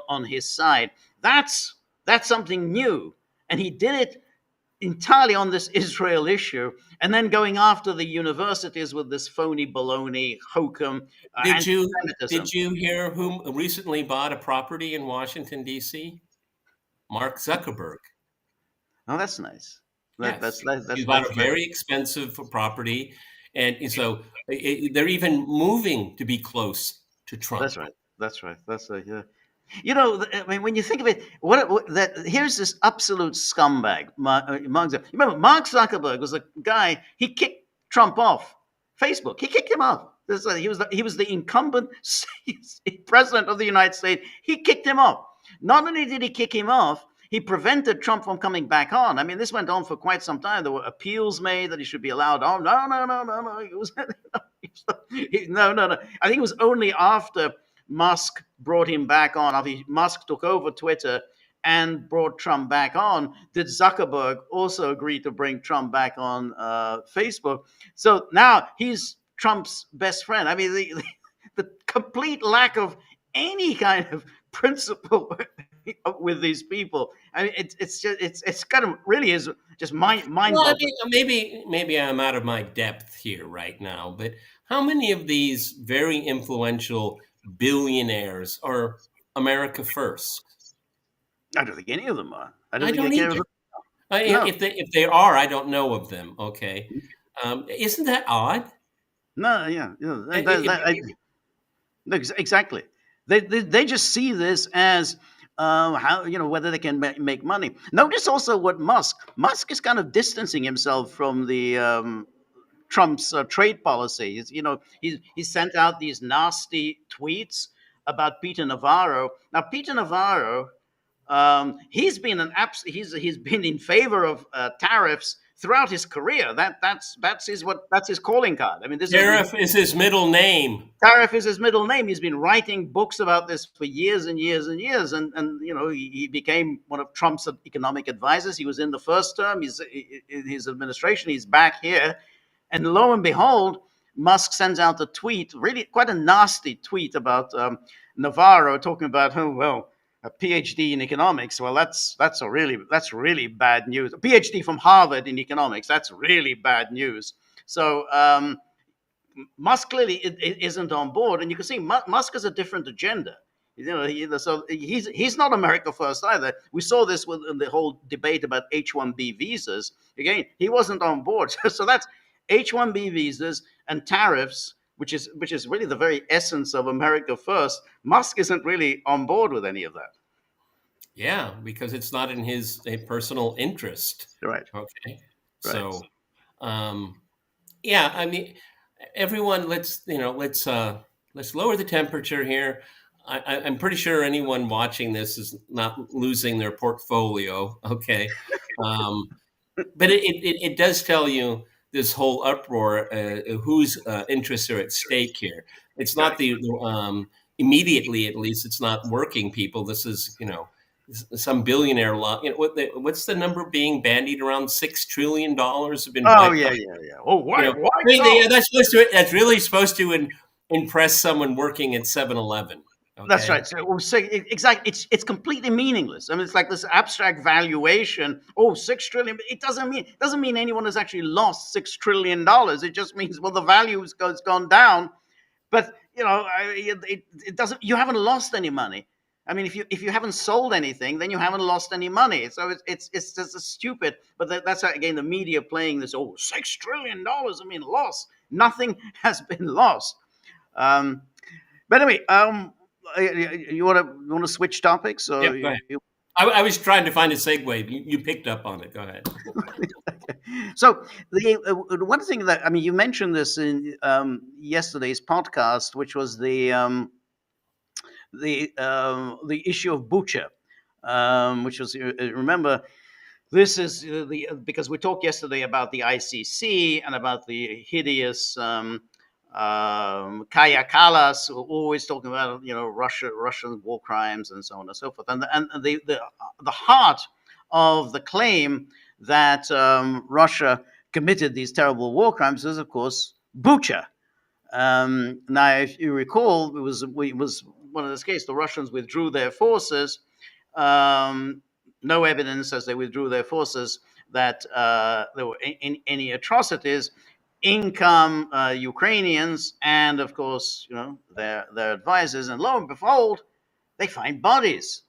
on his side, that's something new, and he did it entirely on this Israel issue, and then going after the universities with this phony baloney hokum. Did you hear who recently bought a property in Washington, D.C.? Mark Zuckerberg. Oh, that's nice. That's he bought a very expensive property, and so they're even moving to be close to Trump. That's right. Yeah. I mean, when you think of it, here's this absolute scumbag, Mark Zuckerberg. Remember, Mark Zuckerberg was a guy. He kicked Trump off Facebook. He kicked him off. He was the incumbent president of the United States. He kicked him off. Not only did he kick him off, he prevented Trump from coming back on. I mean, this went on for quite some time. There were appeals made that he should be allowed on. No. No. I think it was only after Musk brought him back on, after Musk took over Twitter and brought Trump back on, did Zuckerberg also agree to bring Trump back on Facebook. So now he's Trump's best friend. I mean, the complete lack of any kind of principle with these people. I mean, it's kind of really is just mind-boggling. Well, I mean, maybe I'm out of my depth here right now, but how many of these very influential billionaires are America first? I don't think any of them are. I don't either. If they are, I don't know of them. Okay, isn't that odd? No, yeah, exactly. They just see this as how whether they can make money. Notice also what Musk is kind of distancing himself from the Trump's trade policy. He sent out these nasty tweets about Peter Navarro. Now, Peter Navarro, he's been in favor of tariffs throughout his career. That's his calling card. I mean, Tariff is his middle name. Tariff is his middle name. He's been writing books about this for years and years and years, and he became one of Trump's economic advisors. He was in the first term. He's in his administration. He's back here. And lo and behold, Musk sends out a tweet, really quite a nasty tweet about Navarro, talking about, a PhD in economics. Well, that's really bad news. A PhD from Harvard in economics. That's really bad news. So Musk clearly isn't on board, and you can see Musk has a different agenda. So he's not America first either. We saw this with the whole debate about H-1B visas. Again, he wasn't on board. So that's H-1B visas and tariffs, which is really the very essence of America first. Musk isn't really on board with any of that. Yeah, because it's not in his personal interest. Right. Okay. Right. So, yeah, I mean, everyone, let's lower the temperature here. I'm pretty sure anyone watching this is not losing their portfolio. Okay. But it does tell you this whole uproar, whose interests are at stake here. It's not the immediately, at least, it's not working people. This is, some billionaire law. What's the number being bandied around? $6 trillion have been Oh wiped yeah, out. yeah, yeah. Oh, why? I Why mean, not? that's really supposed to impress someone working at 7-Eleven. That's Okay. right. So exactly, it's completely meaningless. I mean, it's like this abstract valuation. Oh, 6 trillion. It doesn't mean anyone has actually lost $6 trillion. It just means, well, the value has gone down. But it doesn't. You haven't lost any money. I mean, if you haven't sold anything, then you haven't lost any money. So it's just a stupid. But that's again the media playing this. Oh, $6 trillion. I mean, loss. Nothing has been lost. But anyway, you want to switch topics? Yeah, Or go ahead. I was trying to find a segue. You picked up on it. Go ahead. So the one thing that, I mean, you mentioned this in yesterday's podcast, which was the issue of Bucha, which was, remember, this is because we talked yesterday about the ICC and about the hideous Kaya Kalas, always talking about Russian war crimes and so on and so forth, and the heart of the claim that Russia committed these terrible war crimes is, of course, Bucha. Now, if you recall, it was one of those cases. The Russians withdrew their forces. No evidence as they withdrew their forces that there were any atrocities. Income Ukrainians and, of course, their advisors, and lo and behold, they find bodies.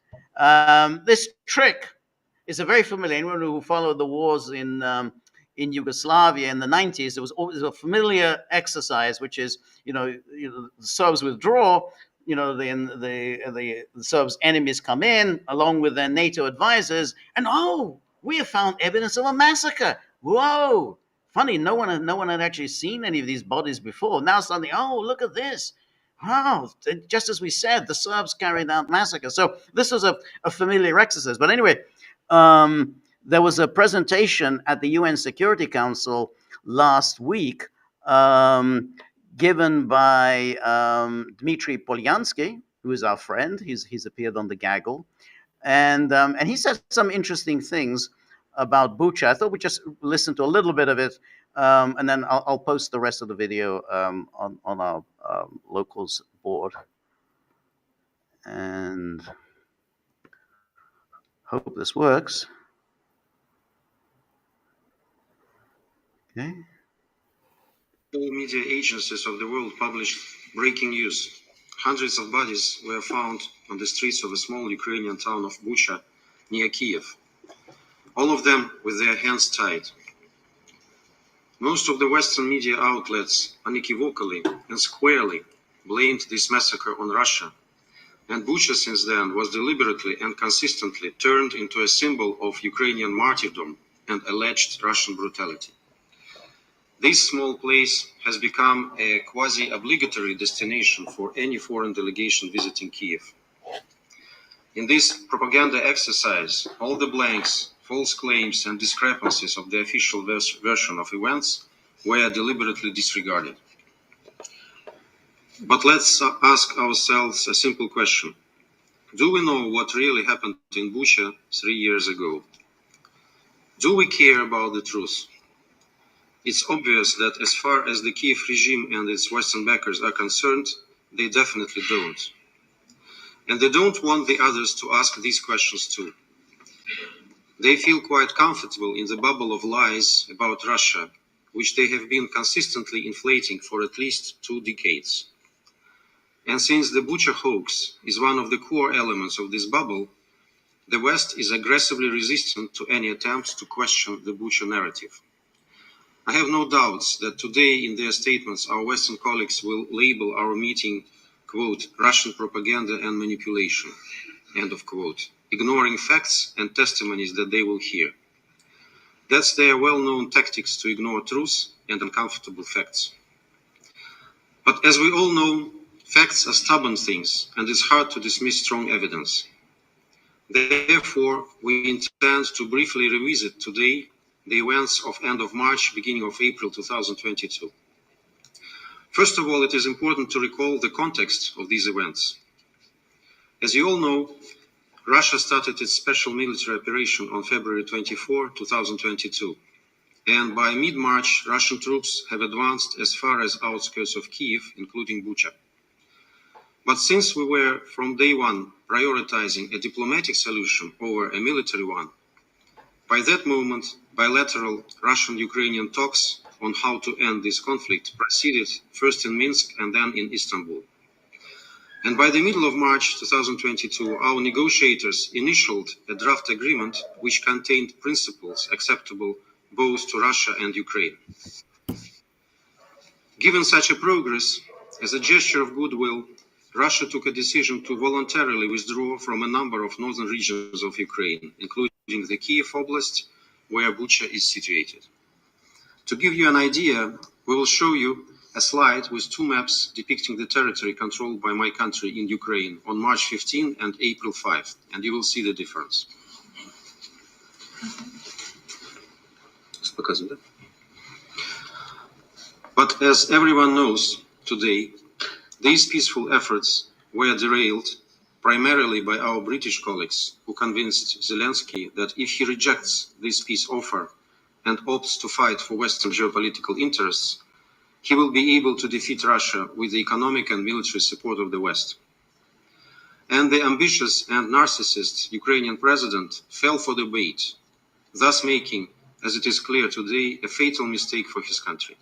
This trick is a very familiar. Anyone who followed the wars in Yugoslavia in the 90s, there was always a familiar exercise, which is, the Serbs withdraw, the Serbs' enemies come in along with their NATO advisors, and we have found evidence of a massacre. Whoa! Funny, no one had actually seen any of these bodies before. Now suddenly, look at this. Wow, just as we said, the Serbs carried out massacre. So this was a familiar exercise. But anyway, there was a presentation at the UN Security Council last week given by Dmitry Polyansky, who is our friend. He's appeared on the Gaggle, and he said some interesting things about Bucha. I thought we'd just listen to a little bit of it, and then I'll post the rest of the video on our locals board. And hope this works. Okay. All media agencies of the world published breaking news. Hundreds of bodies were found on the streets of a small Ukrainian town of Bucha near Kiev. All of them with their hands tied. Most of the Western media outlets unequivocally and squarely blamed this massacre on Russia, and Bucha since then was deliberately and consistently turned into a symbol of Ukrainian martyrdom and alleged Russian brutality. This small place has become a quasi-obligatory destination for any foreign delegation visiting Kiev. In this propaganda exercise, all the blanks, false claims and discrepancies of the official version of events were deliberately disregarded. But let's ask ourselves a simple question. Do we know what really happened in Bucha 3 years ago? Do we care about the truth? It's obvious that as far as the Kiev regime and its Western backers are concerned, they definitely don't. And they don't want the others to ask these questions too. They feel quite comfortable in the bubble of lies about Russia, which they have been consistently inflating for at least 2 decades. And since the Bucha hoax is one of the core elements of this bubble, the West is aggressively resistant to any attempts to question the Bucha narrative. I have no doubts that today in their statements our Western colleagues will label our meeting, quote, Russian propaganda and manipulation, end of quote, ignoring facts and testimonies that they will hear. That's their well-known tactics to ignore truth and uncomfortable facts. But as we all know, facts are stubborn things, and it's hard to dismiss strong evidence. Therefore, we intend to briefly revisit today the events of end of March, beginning of April 2022. First of all, it is important to recall the context of these events. As you all know, Russia started its special military operation on February 24, 2022. And by mid-March, Russian troops have advanced as far as outskirts of Kiev, including Bucha. But since we were from day one prioritizing a diplomatic solution over a military one, by that moment, bilateral Russian-Ukrainian talks on how to end this conflict proceeded first in Minsk and then in Istanbul. And by the middle of March 2022, our negotiators initialed a draft agreement which contained principles acceptable both to Russia and Ukraine. Given such a progress, as a gesture of goodwill, Russia took a decision to voluntarily withdraw from a number of northern regions of Ukraine, including the Kiev Oblast, where Bucha is situated. To give you an idea, we will show you a slide with two maps depicting the territory controlled by my country in Ukraine on March 15 and April 5, and you will see the difference. But as everyone knows today, these peaceful efforts were derailed primarily by our British colleagues who convinced Zelensky that if he rejects this peace offer and opts to fight for Western geopolitical interests, he will be able to defeat Russia with the economic and military support of the West. And the ambitious and narcissist Ukrainian president fell for the bait, thus making, as it is clear today, a fatal mistake for his country.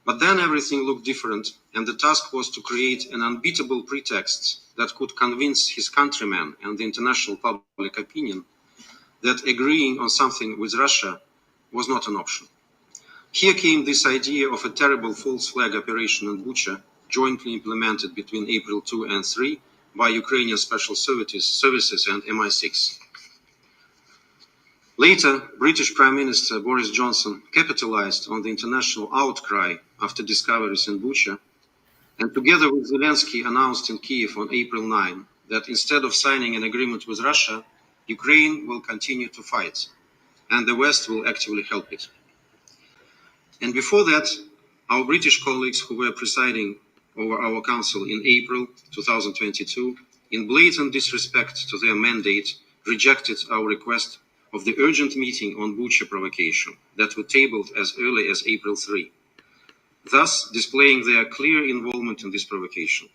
But then everything looked different, and the task was to create an unbeatable pretext that could convince his countrymen and the international public opinion that agreeing on something with Russia was not an option. Here came this idea of a terrible false flag operation in Bucha, jointly implemented between April 2 and 3 by Ukrainian Special Services and MI6. Later, British Prime Minister Boris Johnson capitalized on the international outcry after discoveries in Bucha, and together with Zelensky announced in Kiev on April 9 that instead of signing an agreement with Russia, Ukraine will continue to fight, and the West will actively help it. And before that, our British colleagues who were presiding over our council in April 2022, in blatant disrespect to their mandate, rejected our request of the urgent meeting on Bucha provocation that were tabled as early as April 3, thus displaying their clear involvement in this provocation.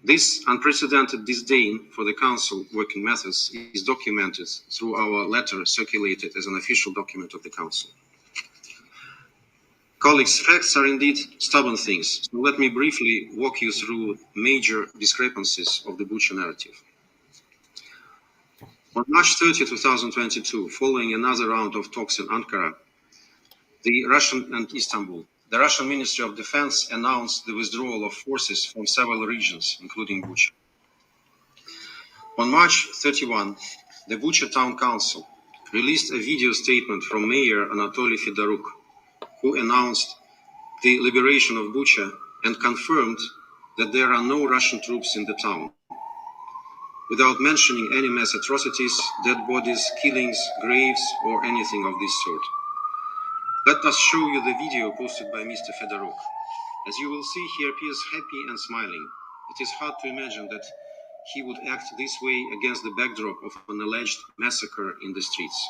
This unprecedented disdain for the Council working methods is documented through our letter circulated as an official document of the Council. Colleagues, facts are indeed stubborn things, so let me briefly walk you through major discrepancies of the Bucha narrative. On March 30, 2022, following another round of talks in Ankara, the Russian Ministry of Defense announced the withdrawal of forces from several regions, including Bucha. On March 31, the Bucha Town Council released a video statement from Mayor Anatoly Fedoruk, who announced the liberation of Bucha and confirmed that there are no Russian troops in the town, without mentioning any mass atrocities, dead bodies, killings, graves, or anything of this sort. Let us show you the video posted by Mr. Fedoruk. As you will see, he appears happy and smiling. It is hard to imagine that he would act this way against the backdrop of an alleged massacre in the streets.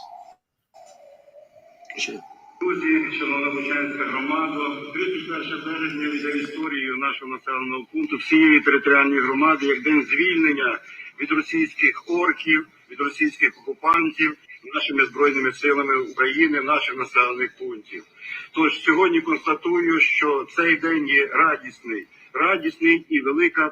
Друзі, шановна бучанська громада, 31 березня йде історією нашого населеного пункту, всієї територіальної громади, як день звільнення від російських орків, від російських окупантів, нашими Збройними силами України, наших населених пунктів. Тож сьогодні констатую, що цей день є радісний і велика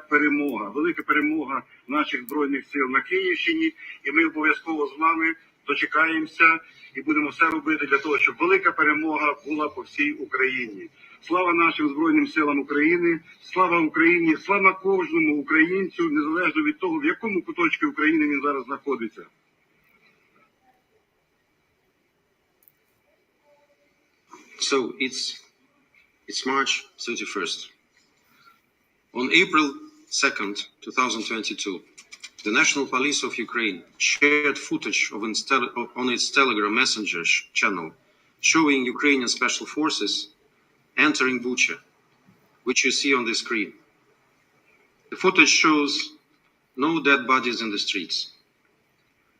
перемога наших Збройних сил на Київщині, і ми обов'язково з вами дочекаємося і будемо все робити для того, щоб велика перемога була по всій Україні. Слава нашим Збройним силам України, слава Україні, слава кожному українцю, незалежно від того, в якому куточку України він зараз знаходиться. So it's March 31st. On April 2nd, 2022, the National Police of Ukraine shared footage on its Telegram Messenger channel showing Ukrainian special forces entering Bucha which you see on the screen. The footage shows no dead bodies in the streets.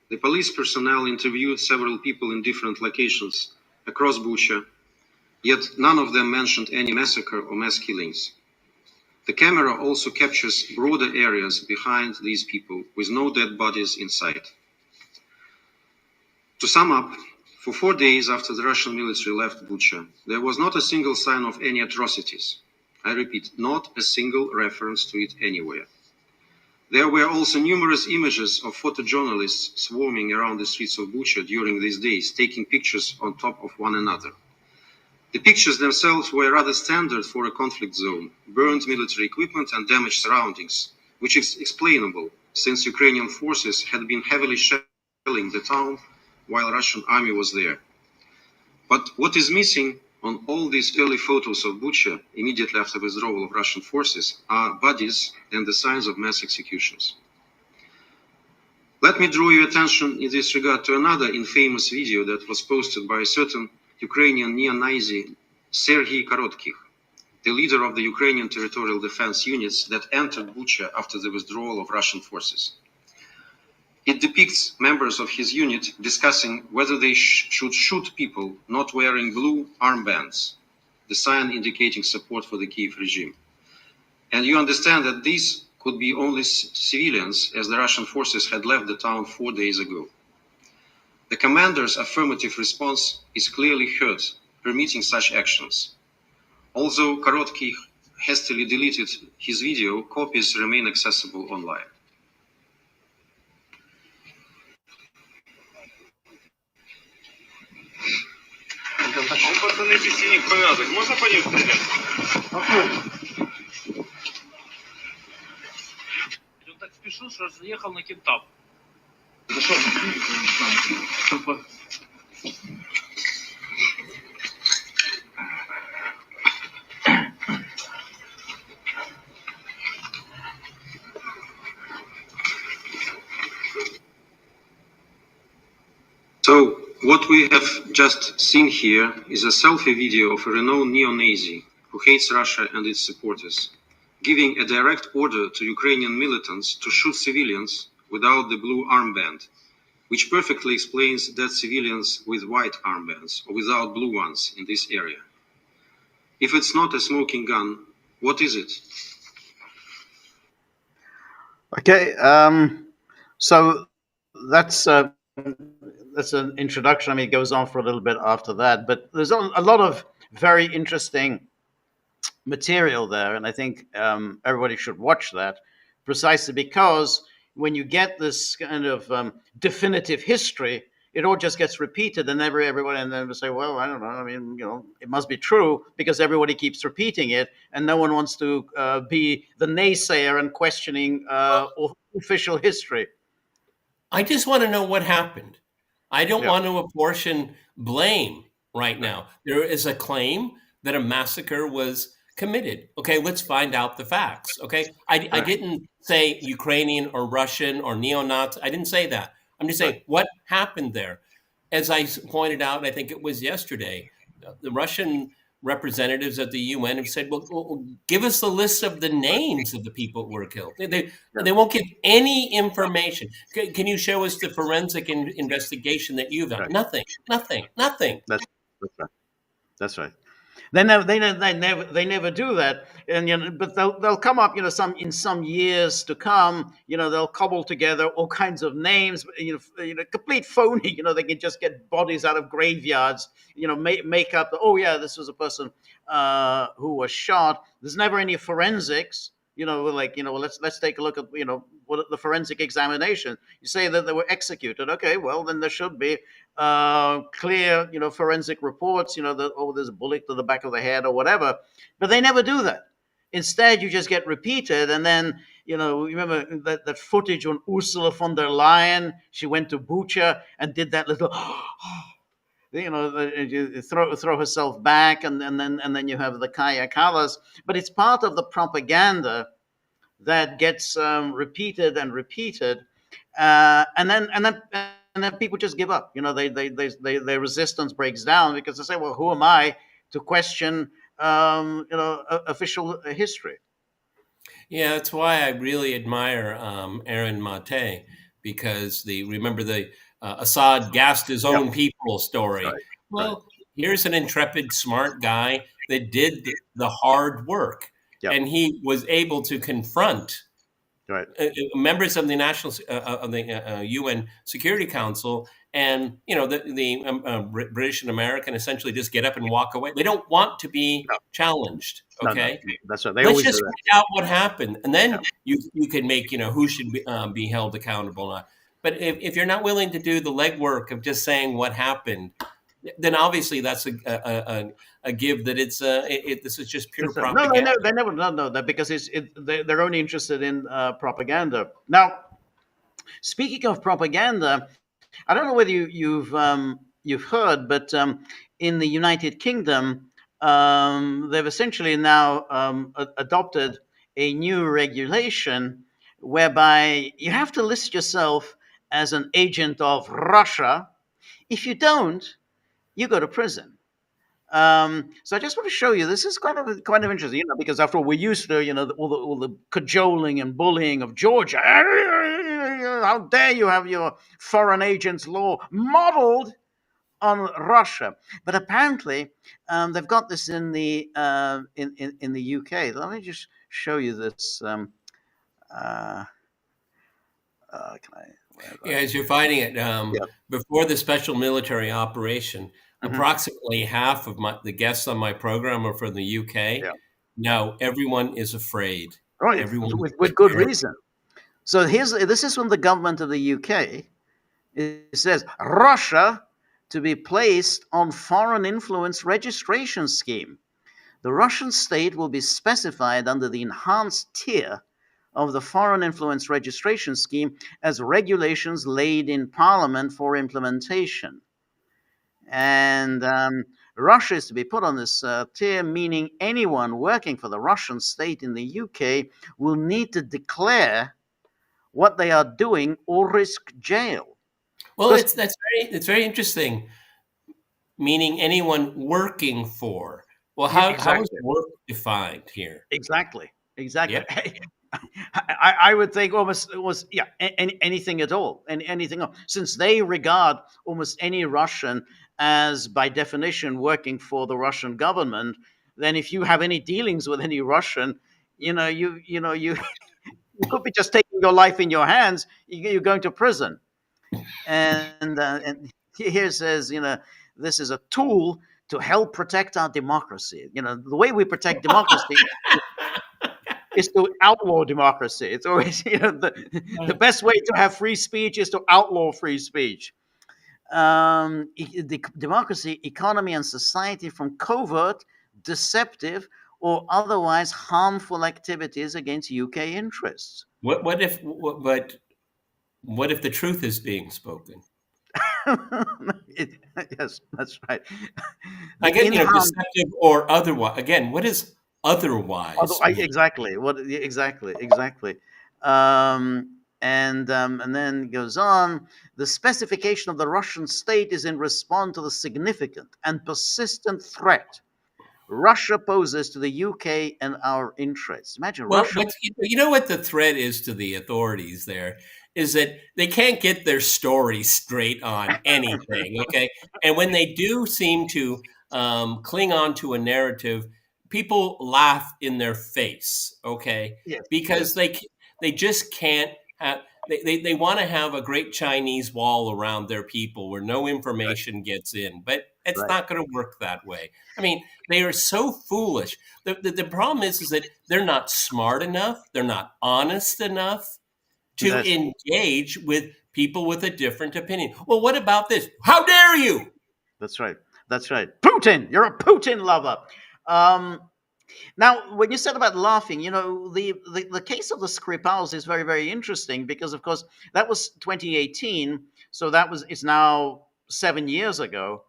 The police personnel interviewed several people in different locations across Bucha, yet none of them mentioned any massacre or mass killings. The camera also captures broader areas behind these people with no dead bodies in sight. To sum up, for 4 days after the Russian military left Bucha, there was not a single sign of any atrocities. I repeat, not a single reference to it anywhere. There were also numerous images of photojournalists swarming around the streets of Bucha during these days, taking pictures on top of one another. The pictures themselves were rather standard for a conflict zone: burned military equipment and damaged surroundings, which is explainable since Ukrainian forces had been heavily shelling the town while Russian army was there. But what is missing on all these early photos of Bucha immediately after withdrawal of Russian forces are bodies and the signs of mass executions. Let me draw your attention in this regard to another infamous video that was posted by a certain Ukrainian neo-Nazi Serhiy Korotkikh, the leader of the Ukrainian territorial defense units that entered Bucha after the withdrawal of Russian forces. It depicts members of his unit discussing whether they should shoot people not wearing blue armbands, the sign indicating support for the Kiev regime. And you understand that these could be only civilians, as the Russian forces had left the town 4 days ago. The commander's affirmative response is clearly heard, permitting such actions. Although Korotkikh hastily deleted his video, copies remain accessible online. Пацаны без синих повязок. Можно по ним стрелять? Он так спешил, что аж заехал на кентап. So, what we have just seen here is a selfie video of a renowned neo-Nazi who hates Russia and its supporters, giving a direct order to Ukrainian militants to shoot civilians without the blue armband, which perfectly explains dead civilians with white armbands or without blue ones in this area. If it's not a smoking gun, what is it? Okay, so that's an introduction. I mean, it goes on for a little bit after that, but there's a lot of very interesting material there, and I think everybody should watch that, precisely because when you get this kind of definitive history, it all just gets repeated, and everybody and then say, well, I don't know, I mean, you know, it must be true because everybody keeps repeating it, and no one wants to be the naysayer and questioning official history. I just want to know what happened. I don't want to apportion blame right now. There is a claim that a massacre was committed. Okay, let's find out the facts. Okay, I didn't say Ukrainian or Russian or neo-Nazi. I didn't say that. I'm just saying what happened there. As I pointed out, I think it was yesterday, the Russian representatives at the UN have said, well, give us the list of the names of the people who were killed. They won't give any information. Can you show us the forensic investigation that you've done? Nothing. That's right. They never do that, and you know, but they'll come up, you know, in some years to come, you know, they'll cobble together all kinds of names, you know, complete phony. You know, they can just get bodies out of graveyards, you know, make up. Oh yeah, this was a person who was shot. There's never any forensics. You know, like, you know, let's take a look at, you know, what the forensic examination. You say that they were executed. Okay, well then there should be clear, you know, forensic reports. You know, that there's a bullet to the back of the head or whatever. But they never do that. Instead, you just get repeated, and then, you know, remember that footage on Ursula von der Leyen. She went to Bucha and did that little. You know, you throw herself back, and then you have the Kaya Kallas. But it's part of the propaganda that gets repeated and repeated, and then people just give up. You know, their resistance breaks down because they say, well, who am I to question official history. Yeah, that's why I really admire Aaron Mate, because remember the Assad gassed his Yep. own people That's story. right. Well, here's an intrepid, smart guy that did the hard work, Yep. and he was able to confront Right. members of the UN Security Council, and the British and American essentially just get up and walk away. They don't want to be No. challenged. No, Okay, that's right. They let's always just do that. find out what happened, and then Yeah. you can make who should be held accountable or not. But if you're not willing to do the legwork of just saying what happened, then obviously that's a give that this is just pure propaganda. They never know that, because they're only interested in propaganda. Now, speaking of propaganda, I don't know whether you've heard, but in the United Kingdom, they've essentially now adopted a new regulation whereby you have to list yourself as an agent of Russia. If you don't, you go to prison. So I just want to show you. This is kind of interesting, because after all, we're used to all the cajoling and bullying of Georgia. How dare you have your foreign agents law modeled on Russia? But apparently, they've got this in the UK. Let me just show you this. Can I? Yeah, as you're finding it, before the special military operation, approximately half of the guests on my program are from the UK. Yeah. Now everyone is afraid. Right, Everyone with good reason. So this is from the government of the UK. It says Russia to be placed on foreign influence registration scheme. The Russian state will be specified under the enhanced tier of the foreign influence registration scheme as regulations laid in Parliament for implementation. And Russia is to be put on this tier, meaning anyone working for the Russian state in the UK will need to declare what they are doing or risk jail. Well, it's very interesting. Meaning anyone working for. Well, how is work defined here? Exactly. Yep. I would think almost anything at all, anything else, since they regard almost any Russian as, by definition, working for the Russian government. Then, if you have any dealings with any Russian, you could be just taking your life in your hands. You're going to prison. And here it says, this is a tool to help protect our democracy. The way we protect democracy is to outlaw democracy. It's always, the best way to have free speech is to outlaw free speech. The democracy, economy, and society from covert, deceptive, or otherwise harmful activities against UK interests. What if the truth is being spoken? Yes, that's right. Again, deceptive or otherwise. Again, what is otherwise? Exactly. Exactly. And then goes on. The specification of the Russian state is in response to the significant and persistent threat Russia poses to the UK and our interests. Imagine Russia. But you know what the threat is to the authorities there is that they can't get their story straight on anything. Okay, and when they do seem to cling on to a narrative, people laugh in their face. Okay, because they just can't have. They want to have a great Chinese wall around their people where no information gets in, but it's not going to work that way. I mean, they are so foolish. The problem is that they're not smart enough. They're not honest enough to engage with people with a different opinion. Well, what about this? How dare you? That's right. Putin, you're a Putin lover. Now, when you said about laughing, the case of the Skripals is very, very interesting because, of course, that was 2018. So it's now 7 years ago.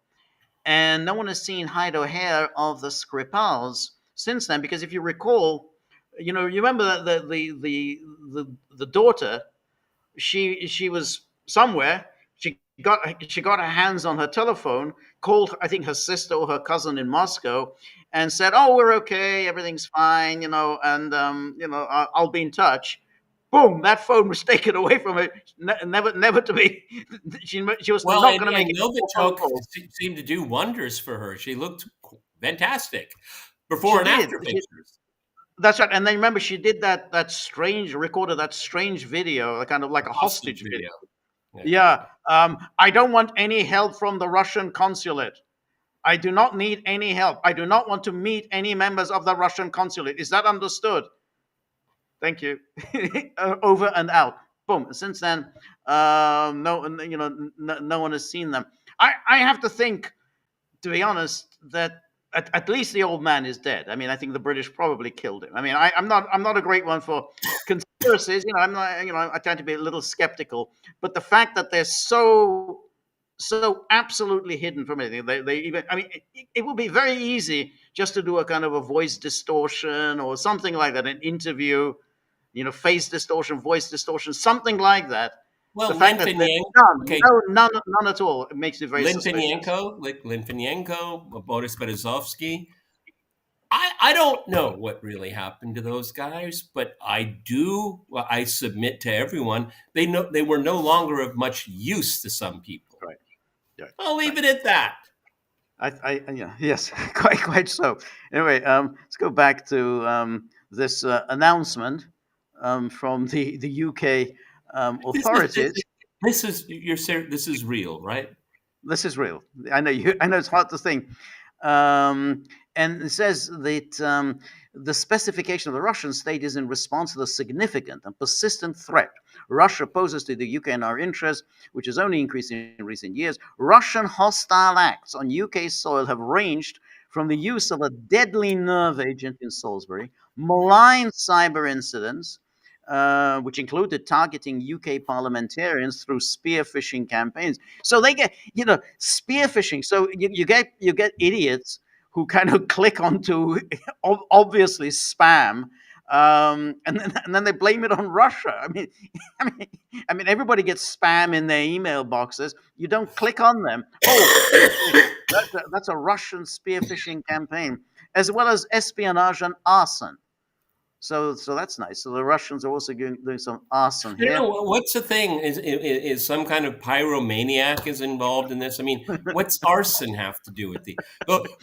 And no one has seen hide or hair of the Skripals since then. Because if you recall, you remember that the daughter, she was somewhere. She got her hands on her telephone, called I think her sister or her cousin in Moscow, and said, "Oh, we're okay, everything's fine, and I'll be in touch." Boom! That phone was taken away from her, never to be. She was Well, not and, going to make and any more phone Novichok calls. seemed to do wonders for her. She looked fantastic She before and did. after pictures. That's right. And then remember, she did recorded that strange video, kind of like a Hostage hostage video. video. Yeah. I don't want any help from the Russian consulate. I do not need any help. I do not want to meet any members of the Russian consulate. Is that understood? Thank you. Over and out. Boom. Since then, no one has seen them. I have to think, to be honest, that at least the old man is dead. I mean, I think the British probably killed him. I mean, I'm not a great one for conspiracies. I'm not. I tend to be a little skeptical. But the fact that they're so absolutely hidden from anything, they even. I mean, it would be very easy just to do a kind of a voice distortion or something like that, an interview. Face distortion, voice distortion, something like that. Well, The fact that none at all, it makes it very suspicious. Litvinenko, Boris Berezovsky. I don't know what really happened to those guys, but I submit to everyone, they were no longer of much use to some people. Right. Yeah. I'll leave it at that. Yes, quite so. Anyway, let's go back to this announcement from the UK authorities. This is real, right? This is real. I know it's hard to think. And it says that the specification of the Russian state is in response to the significant and persistent threat Russia poses to the UK and our interests, which has only increased in recent years. Russian hostile acts on UK soil have ranged from the use of a deadly nerve agent in Salisbury, malign cyber incidents, which included targeting UK parliamentarians through spear phishing campaigns. So they get, spear phishing. So you get idiots who kind of click onto obviously spam, and then they blame it on Russia. I mean, everybody gets spam in their email boxes. You don't click on them. Oh, that's a Russian spear phishing campaign, as well as espionage and arson. So that's nice. So the Russians are also doing some arson here. What's the thing? Is some kind of pyromaniac is involved in this? I mean, what's arson have to do with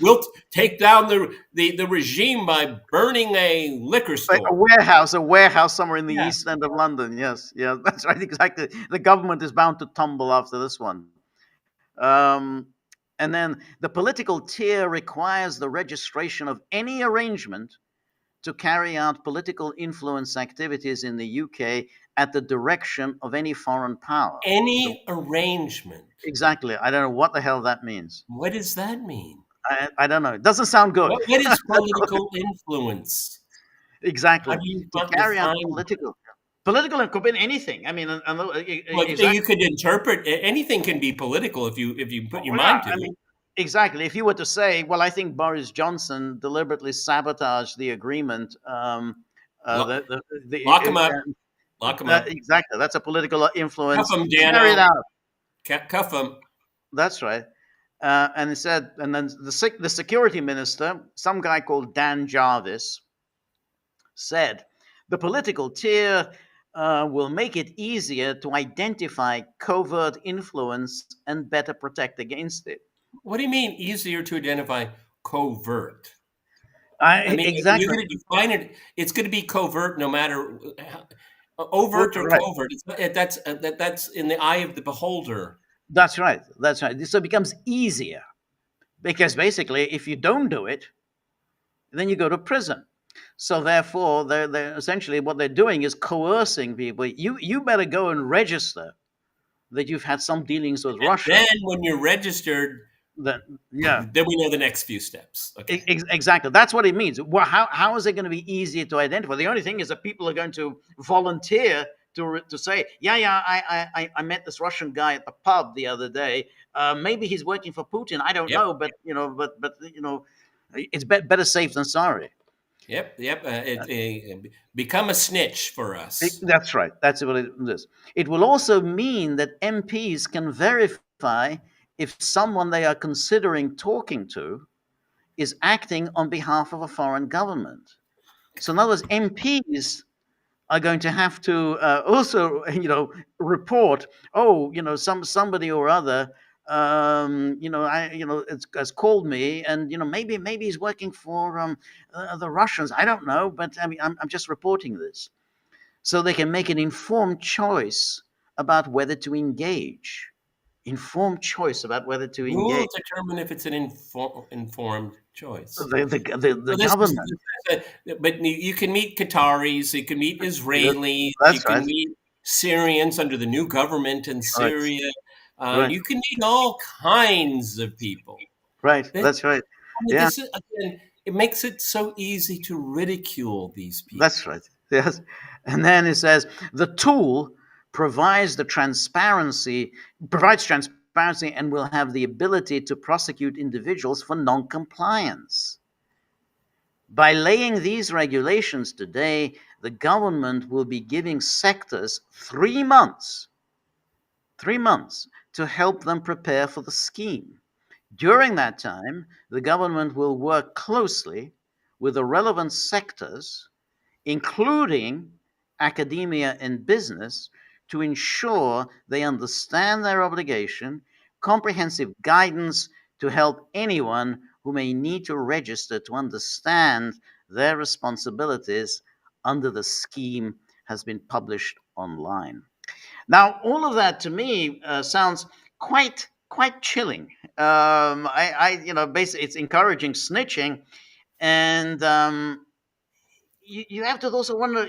we'll take down the regime by burning a liquor store, like a warehouse somewhere in the East End of London. Yes, yeah, that's right, exactly. The government is bound to tumble after this one. And then the political tier requires the registration of any arrangement to carry out political influence activities in the UK at the direction of any foreign power. Any arrangement. Exactly. I don't know what the hell that means. What does that mean? I don't know. It doesn't sound good. What is political influence? Exactly. How do you to carry out political, it could be anything. I mean, exactly. You could interpret anything can be political if you put your mind to it. Exactly. If you were to say, well, I think Boris Johnson deliberately sabotaged the agreement. Lock him up. Lock him up. Exactly. That's a political influence. Cuff him, Dan. Carry it out. Cuff him. That's right. And it said, and then the security minister, some guy called Dan Jarvis, said, the political tier will make it easier to identify covert influence and better protect against it. What do you mean easier to identify covert? Exactly. You're going to define it. It's going to be covert no matter overt or covert. That's in the eye of the beholder. That's right. So it becomes easier because basically, if you don't do it, then you go to prison. So therefore, they're essentially what they're doing is coercing people. You better go and register that you've had some dealings with Russia. Then when you're registered. Then we know the next few steps. Okay. Exactly. That's what it means. Well, how is it going to be easier to identify? The only thing is that people are going to volunteer to say, I met this Russian guy at the pub the other day. Maybe he's working for Putin. I don't know, but it's better safe than sorry. Yep. Become a snitch for us. That's right. That's what it is. It will also mean that MPs can verify if someone they are considering talking to is acting on behalf of a foreign government. So, in other words, MPs are going to have to also, report. Oh, somebody or other, has called me, and maybe he's working for the Russians. I don't know, but I mean, I'm just reporting this, so they can make an informed choice about whether to engage. Informed choice about whether to Who will engage. determine if it's an informed choice? The So this government. but you can meet Qataris, you can meet Israelis, you That's can right. meet Syrians under the new government in Right. Syria. Right. You can meet all kinds of people. Right. That- That's right. I mean, Yeah. this is, again, it makes it so easy to ridicule these people. That's right. Yes. And then it says the tool provides transparency and will have the ability to prosecute individuals for non-compliance. By laying these regulations today, the government will be giving sectors 3 months to help them prepare for the scheme. During that time, the government will work closely with the relevant sectors, including academia and business, to ensure they understand their obligation, comprehensive guidance to help anyone who may need to register to understand their responsibilities under the scheme has been published online. Now, all of that to me sounds quite chilling. Basically, it's encouraging snitching, and you have to also wonder: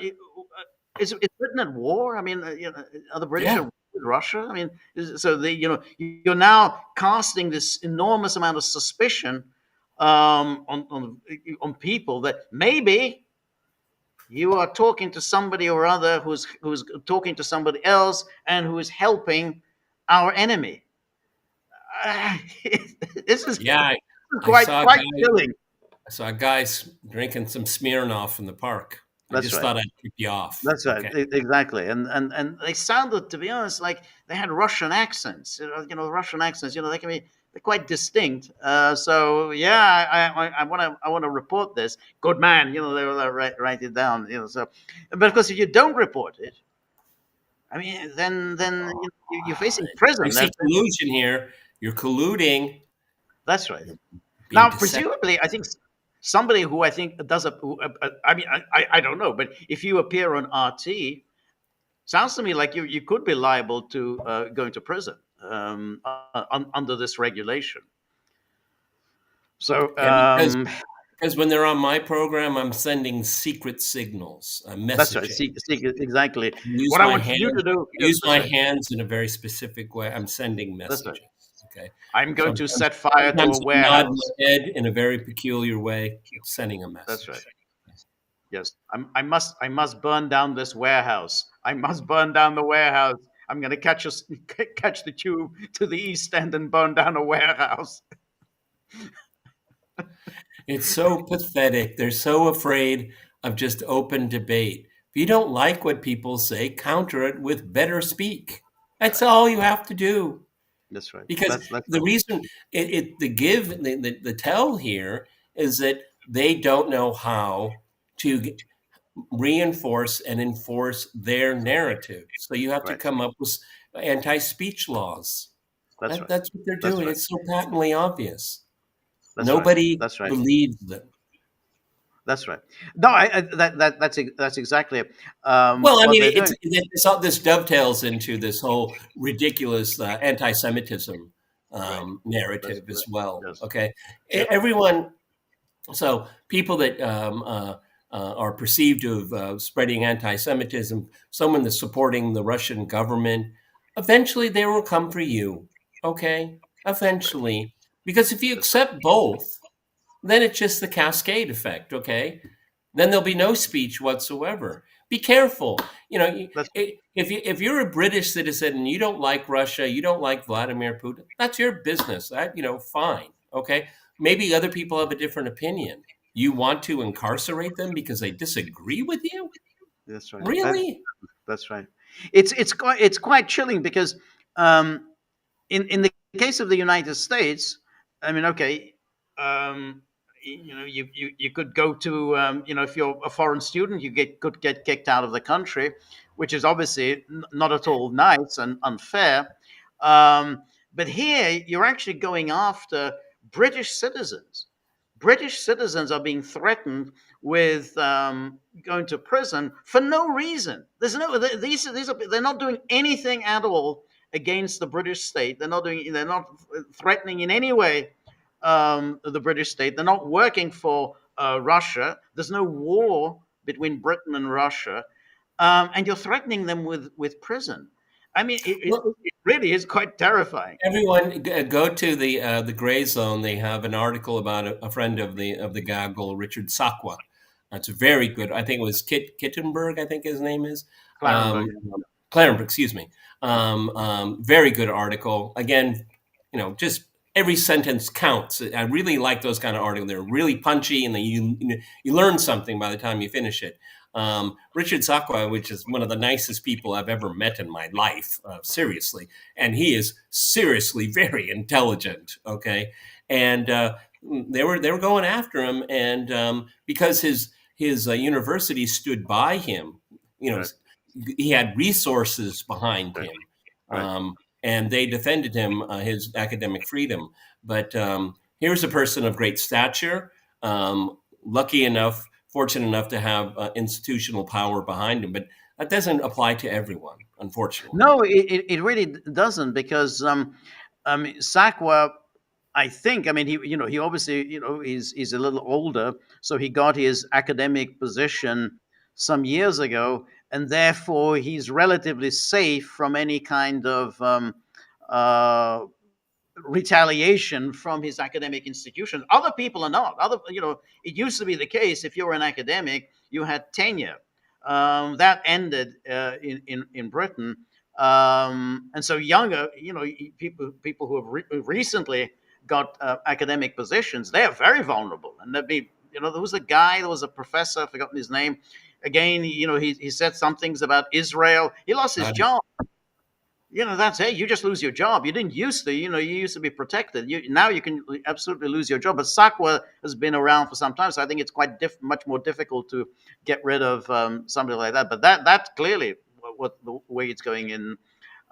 is Britain at war? I mean, are the British at Yeah. war with Russia? I mean, so you're now casting this enormous amount of suspicion on people that maybe you are talking to somebody or other who's talking to somebody else and who is helping our enemy. This is Yeah, I quite saw quite chilling. guys drinking some Smirnoff in the park. I That's just right. thought I'd tip you off. That's right. Okay. Exactly. And they sounded, to be honest, like they had Russian accents. Russian accents. They're quite distinct. So yeah, I want to report this. Good man. They will write it down. So, but of course, if you don't report it, I mean, then you're facing I prison. see collusion here. You're colluding. That's right. Being Now, deceptive. presumably, I think somebody who I think does I mean, I don't know, but if you appear on RT, sounds to me like you could be liable to going to prison under this regulation. So Yeah, because when they're on my program, I'm sending secret signals, that's right. messaging. Exactly. Use What I my want hand, you to do. use That's my right. hands in a very specific way. I'm sending That's right. messages. Okay. I'm going to Sometimes, set fire to sometimes a I nod warehouse. my head in a very peculiar way, sending a message. That's right. Yes, I must burn down this warehouse. I must burn down the warehouse. I'm going to catch the tube to the East End and burn down a warehouse. It's so pathetic. They're so afraid of just open debate. If you don't like what people say, counter it with better speak. That's all you have to do. That's right. Because That's the reason the tell here is that they don't know how to reinforce and enforce their narrative. So you have to right. come up with anti-speech laws. That's right. That's what they're That's doing. right. It's so patently obvious. That's right. Nobody That's right. believes them. That's right. No, that's exactly it. Well, I what mean, they're doing. this dovetails into this whole ridiculous anti-Semitism narrative as well. Yes. Okay, Yep. everyone. So people that are perceived to have spreading anti-Semitism, someone that's supporting the Russian government, eventually they will come for you. Okay, eventually, because if you accept both, then it's just the cascade effect. Okay, then there'll be no speech whatsoever. Be careful. If you're a British citizen and you don't like Russia, you don't like Vladimir Putin, that's your business. Fine. Okay. Maybe other people have a different opinion. you want to incarcerate them because they disagree with you? That's right. Really? That's right. It's quite chilling because um, in the case of the United States, I mean, okay, you could go to if you're a foreign student, could get kicked out of the country, which is obviously not at all nice and unfair. Um, but here, you're actually going after British citizens. British citizens are being threatened with going to prison for no reason. There's no these are they're not doing anything at all against the British state. They're not threatening in any way the British state. They're not working for Russia. There's no war between Britain and Russia, and you're threatening them with prison. I mean, Well, it really is quite terrifying. everyone, go to the Gray Zone. They have an article about a friend of the Gaggle, Richard Sakwa. It's a very good. I think it was Kittenberg. I think his name is Clarenberg. Clarenberg. Excuse me. Very good article. Again, just every sentence counts. I really like those kind of articles. They're really punchy, and you learn something by the time you finish it. Richard Sakwa, which is one of the nicest people I've ever met in my life, seriously, and he is seriously very intelligent. Okay, and they were going after him, and because his university stood by him, Right. he had resources behind him, Right. and they defended him, his academic freedom. But here's a person of great stature, fortunate enough to have institutional power behind him, but that doesn't apply to everyone, unfortunately. No, it really doesn't because Sakwa, I think, I mean, he obviously, he's a little older, so he got his academic position some years ago, and therefore he's relatively safe from any kind of uh, retaliation from his academic institutions. Other people are not. It used to be the case if you were an academic, you had tenure. That ended in Britain, and so younger, people who have recently got academic positions, they are very vulnerable. And there was a professor, I've forgotten his name. Again, he said some things about Israel. He lost his job. That's it. You just lose your job. You didn't used to, you used to be protected. Now you can absolutely lose your job. But Sakwa has been around for some time, so I think it's quite much more difficult to get rid of somebody like that. But that's clearly what the way it's going in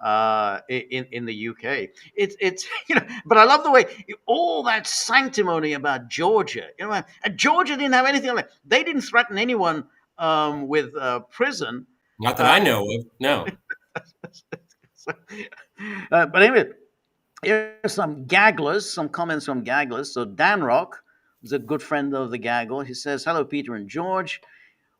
the UK. It's but I love the way all that sanctimony about Georgia. And Georgia didn't have anything like. They didn't threaten anyone with prison. Not that I know of. No. But anyway, here's some Gagglers, some comments from Gagglers. So Dan Rock is a good friend of the Gaggle. He says, "Hello, Peter and George.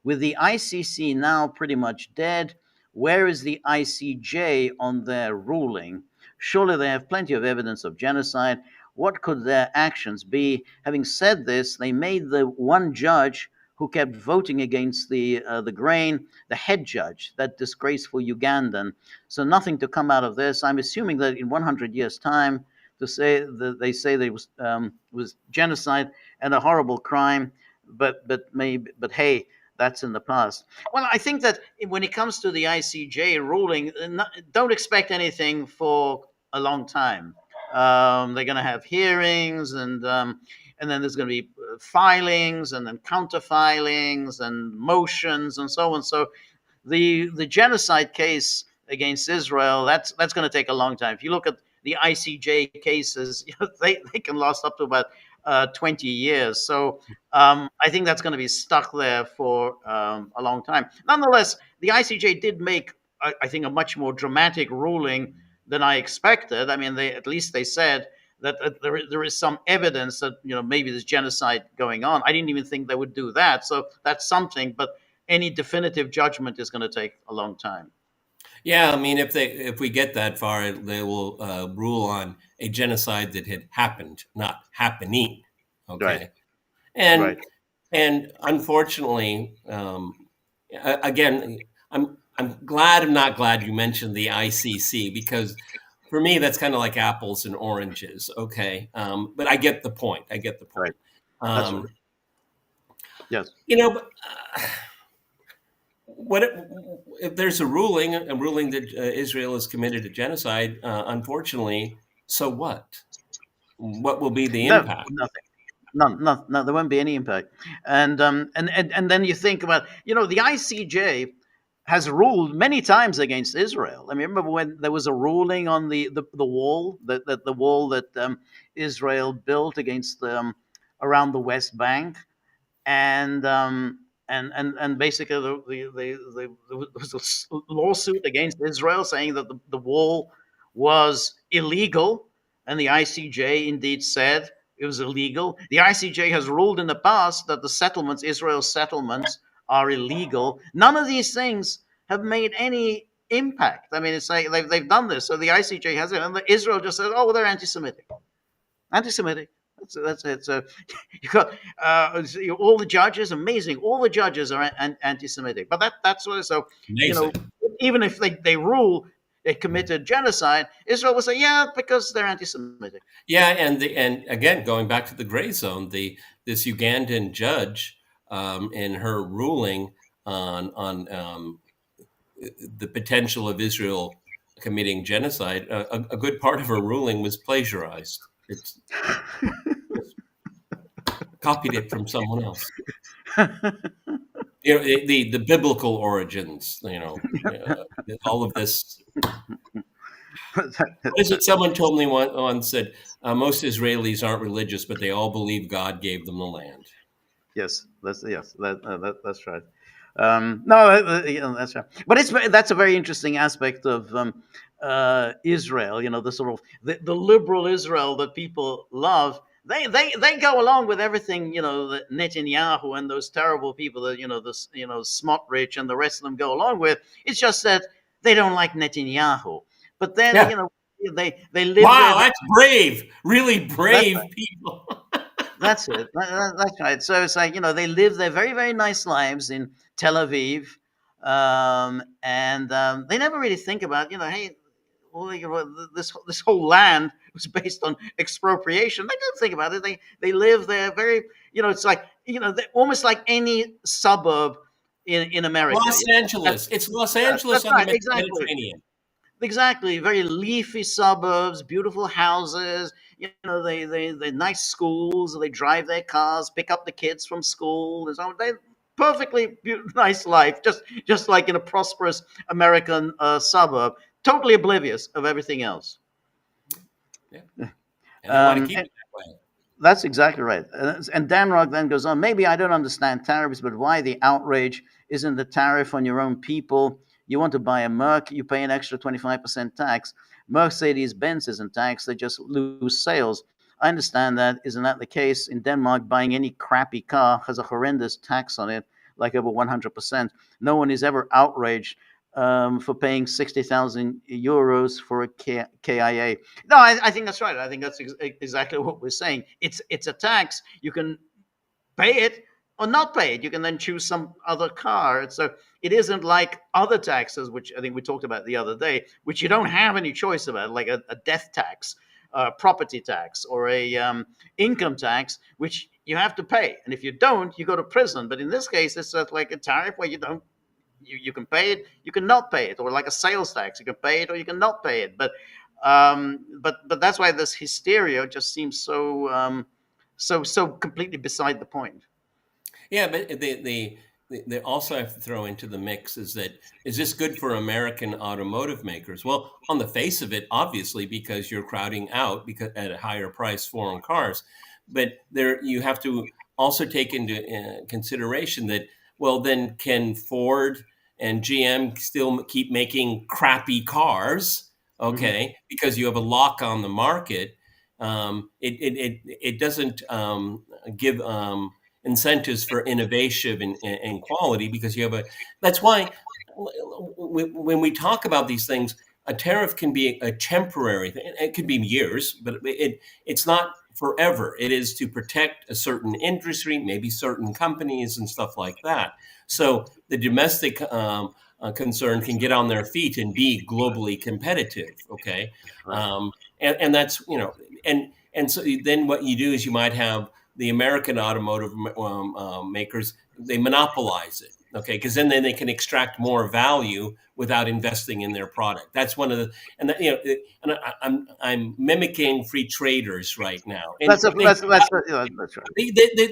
With the ICC now pretty much dead, where is the ICJ on their ruling? Surely they have plenty of evidence of genocide. What could their actions be? Having said this, they made the one judge who kept voting against the grain the head judge, that disgraceful Ugandan. So nothing to come out of this. I'm assuming that in 100 years' time, they say that it was genocide and a horrible crime, but hey, that's in the past." Well, I think that when it comes to the ICJ ruling, don't expect anything for a long time. They're going to have hearings, and then there's going to be filings, and then counter filings, and motions, and so on. So the genocide case against Israel, that's going to take a long time. If you look at the ICJ cases, they can last up to about 20 years. So I think that's going to be stuck there for a long time. Nonetheless, the ICJ did make, I think, a much more dramatic ruling than I expected. I mean, at least they said that there is some evidence that maybe there's genocide going on. I didn't even think they would do that. So that's something. But any definitive judgment is going to take a long time. Yeah, I mean, if we get that far, they will rule on a genocide that had happened, not happening. Okay, Right. and Right. and unfortunately, again, I'm glad. I'm not glad you mentioned the ICC, because for me that's kind of like apples and oranges. Okay, but I get the point. Right. That's right. Yes. But, if there's a ruling that Israel is committed to genocide? Unfortunately, so what? What will be the No, impact? nothing. No, there won't be any impact. And then you think about, the ICJ has ruled many times against Israel. I mean, remember when there was a ruling on the wall, the wall that Israel built against around the West Bank, and basically there was a lawsuit against Israel saying that the wall was illegal, and the ICJ indeed said it was illegal. The ICJ has ruled in the past that the settlements, Israel's settlements, are illegal. None of these things have made any impact. I mean, it's like they've done this, so the ICJ has it, and Israel just says, "Oh, well, they're anti-Semitic." Anti-Semitic. That's it. So you got all the judges. Amazing. All the judges are anti-Semitic. But that's what. So Amazing. even if they rule they committed genocide, Israel will say, yeah, because they're anti-Semitic. Yeah, and again, going back to the gray zone, this Ugandan judge in her ruling on the potential of Israel committing genocide, a good part of her ruling was plagiarized. It's copied it from someone else. The biblical origins. All of this. What is it? Someone told me once said most Israelis aren't religious, but they all believe God gave them the land. Yes, that's right. No, that's right. But that's a very interesting aspect of Israel. The sort of the liberal Israel that people love. They go along with everything, that Netanyahu and those terrible people that Smotrich and the rest of them go along with. It's just that they don't like Netanyahu. But then they live. Wow, that's brave, really brave people. That's it. That's right. So it's like, they live their very, very nice lives in Tel Aviv, and they never really think about, hey, this whole land was based on expropriation. They don't think about it. They live there very, it's like, almost like any suburb in America. Los Angeles. It's Los Angeles on the Mediterranean. Exactly. Very leafy suburbs, beautiful houses. They nice schools. They drive their cars, pick up the kids from school. They perfectly nice life, just like in a prosperous American suburb, totally oblivious of everything else. Yeah. And they want to keep it that way. That's exactly right. And Dan Rock then goes on, maybe I don't understand tariffs, but why the outrage isn't the tariff on your own people? You want to buy a Merc, you pay an extra 25% tax. Mercedes-Benz isn't taxed, they just lose sales. I understand that. Isn't that the case? In Denmark, buying any crappy car has a horrendous tax on it, like over 100%. No one is ever outraged for paying 60,000 euros for a KIA. No, I think that's right. I think that's exactly what we're saying. It's a tax. You can pay it or not pay it. You can then choose some other car. So it isn't like other taxes, which I think we talked about the other day, which you don't have any choice about, like a death tax, property tax, or a income tax, which you have to pay. And if you don't, you go to prison. But in this case, it's like a tariff where you don't. You can pay it, you can not pay it, or like a sales tax, you can pay it or you can not pay it. But that's why this hysteria just seems so completely beside the point. Yeah, but they also have to throw into the mix is this good for American automotive makers? Well, on the face of it, obviously, because you're crowding out at a higher price foreign cars. But you have to also take into consideration that, well, then can Ford and GM still keep making crappy cars? Okay, because you have a lock on the market. It doesn't give incentives for innovation and quality, because you have that's why when we talk about these things, a tariff can be a temporary thing. It could be years, but it's not forever. It is to protect a certain industry, maybe certain companies and stuff like that. So the domestic concern can get on their feet and be globally competitive. Okay, and that's and so then what you do is you might have the American automotive makers, they monopolize it. Okay, because then they can extract more value without investing in their product. That's one of the, and that, I'm mimicking free traders right now, and That's right.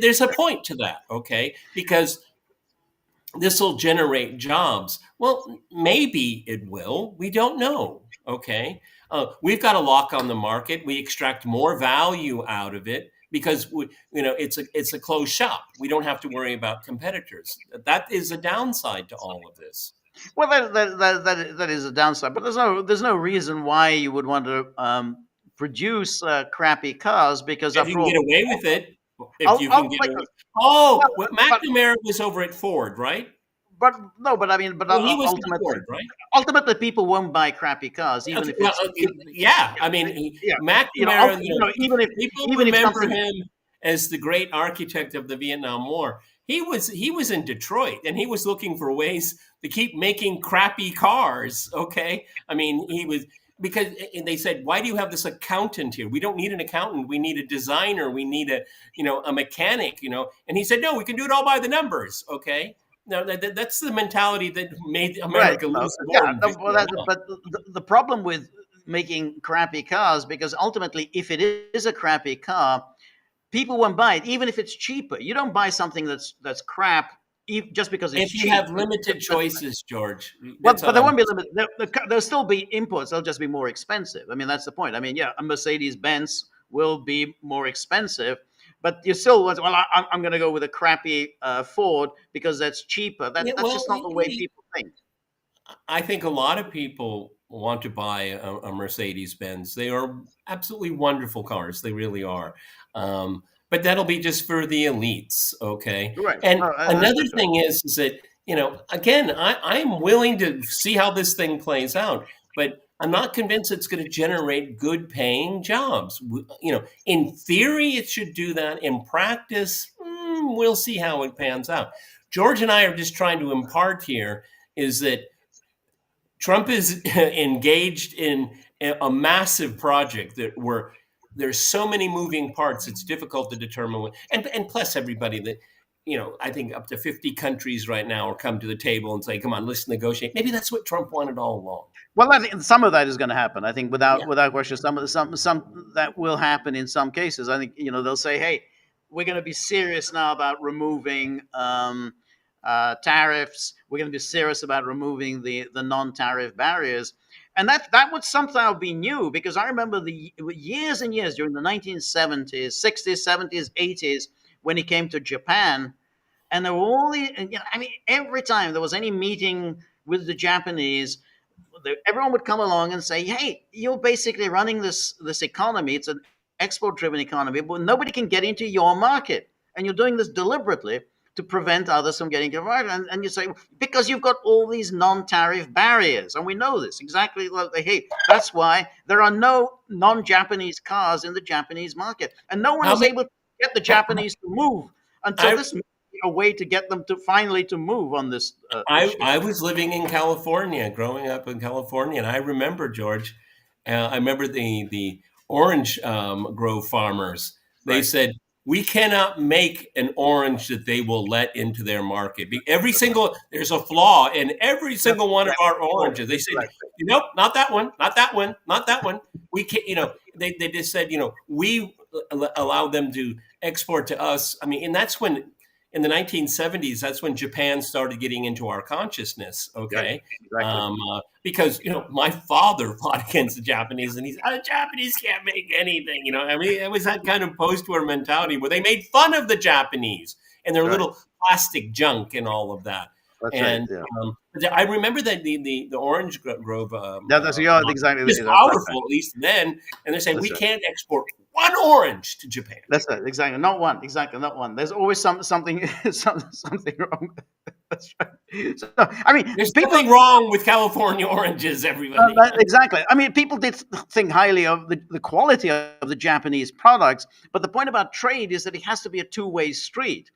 there's a point to that. Okay, because this will generate jobs. Well, maybe it will. We don't know. Okay, we've got a lock on the market. We extract more value out of it because it's a closed shop. We don't have to worry about competitors. That is a downside to all of this. Well, that is a downside, but there's no reason why you would want to produce crappy cars, because if you can get away with it. McNamara was over at Ford, right? But no, but I mean, but well, he was ultimately, Ford, right? Ultimately, people won't buy crappy cars, even if it's McNamara. Even if people even remember if him as the great architect of the Vietnam War. He was in Detroit, and he was looking for ways to keep making crappy cars. Okay, I mean, he was. Because they said, why do you have this accountant here? We don't need an accountant. We need a designer. We need a mechanic, And he said, no, we can do it all by the numbers. Okay. Now that's the mentality that made America lose the war. But the problem with making crappy cars, because ultimately, if it is a crappy car, people won't buy it, even if it's cheaper. You don't buy something that's crap just because it's cheap. If you have limited choices, George. But there won't be limited. There'll still be imports. They'll just be more expensive. I mean, that's the point. I mean, a Mercedes-Benz will be more expensive, but you still want, I'm going to go with a crappy Ford because that's cheaper. That's just not the way people think. I think a lot of people want to buy a Mercedes-Benz. They are absolutely wonderful cars. They really are. But that'll be just for the elites, okay? Right. And another thing is that, again, I'm willing to see how this thing plays out, but I'm not convinced it's going to generate good paying jobs. In theory, it should do that. In practice, we'll see how it pans out. George and I are just trying to impart here is that Trump is engaged in a massive project that there's so many moving parts, it's difficult to determine what, and plus everybody that, I think up to 50 countries right now are come to the table and say, come on, let's negotiate. Maybe that's what Trump wanted all along. Well, I think some of that is going to happen. I think without question, some that will happen in some cases. I think, they'll say, hey, we're going to be serious now about removing tariffs. We're going to be serious about removing the non-tariff barriers. And that would somehow be new, because I remember the years and years during the 1970s, 60s, 70s, 80s, when he came to Japan, and there were all these, every time there was any meeting with the Japanese, everyone would come along and say, hey, you're basically running this economy. It's an export-driven economy, but nobody can get into your market. And you're doing this deliberately to prevent others from getting to the market. And you say, because you've got all these non-tariff barriers. And we know this exactly. Hey, that's why there are no non-Japanese cars in the Japanese market. And no one is able to get the Japanese to move until this may be a way to get them to finally to move on this issue. I was living in California, growing up in California, and I remember, George, I remember the orange grove farmers. They said, we cannot make an orange that they will let into their market. There's a flaw in every single one of our oranges. They said, nope, not that one, not that one, not that one. We can't, they just said, we allow them to export to us. I mean, and that's when, in the 1970s, that's when Japan started getting into our consciousness, okay? Yeah, exactly. Because, my father fought against the Japanese, and he said, the Japanese can't make anything, it was that kind of post-war mentality where they made fun of the Japanese and their little plastic junk and all of that. That's I remember that the Orange Grove exactly was powerful, at least then, and they're saying can't export one orange to Japan. That's it, exactly. Not one. There's always something wrong. That's right. So, there's nothing wrong with California oranges, everybody. Exactly. People did think highly of the quality of the Japanese products, but the point about trade is that it has to be a two-way street.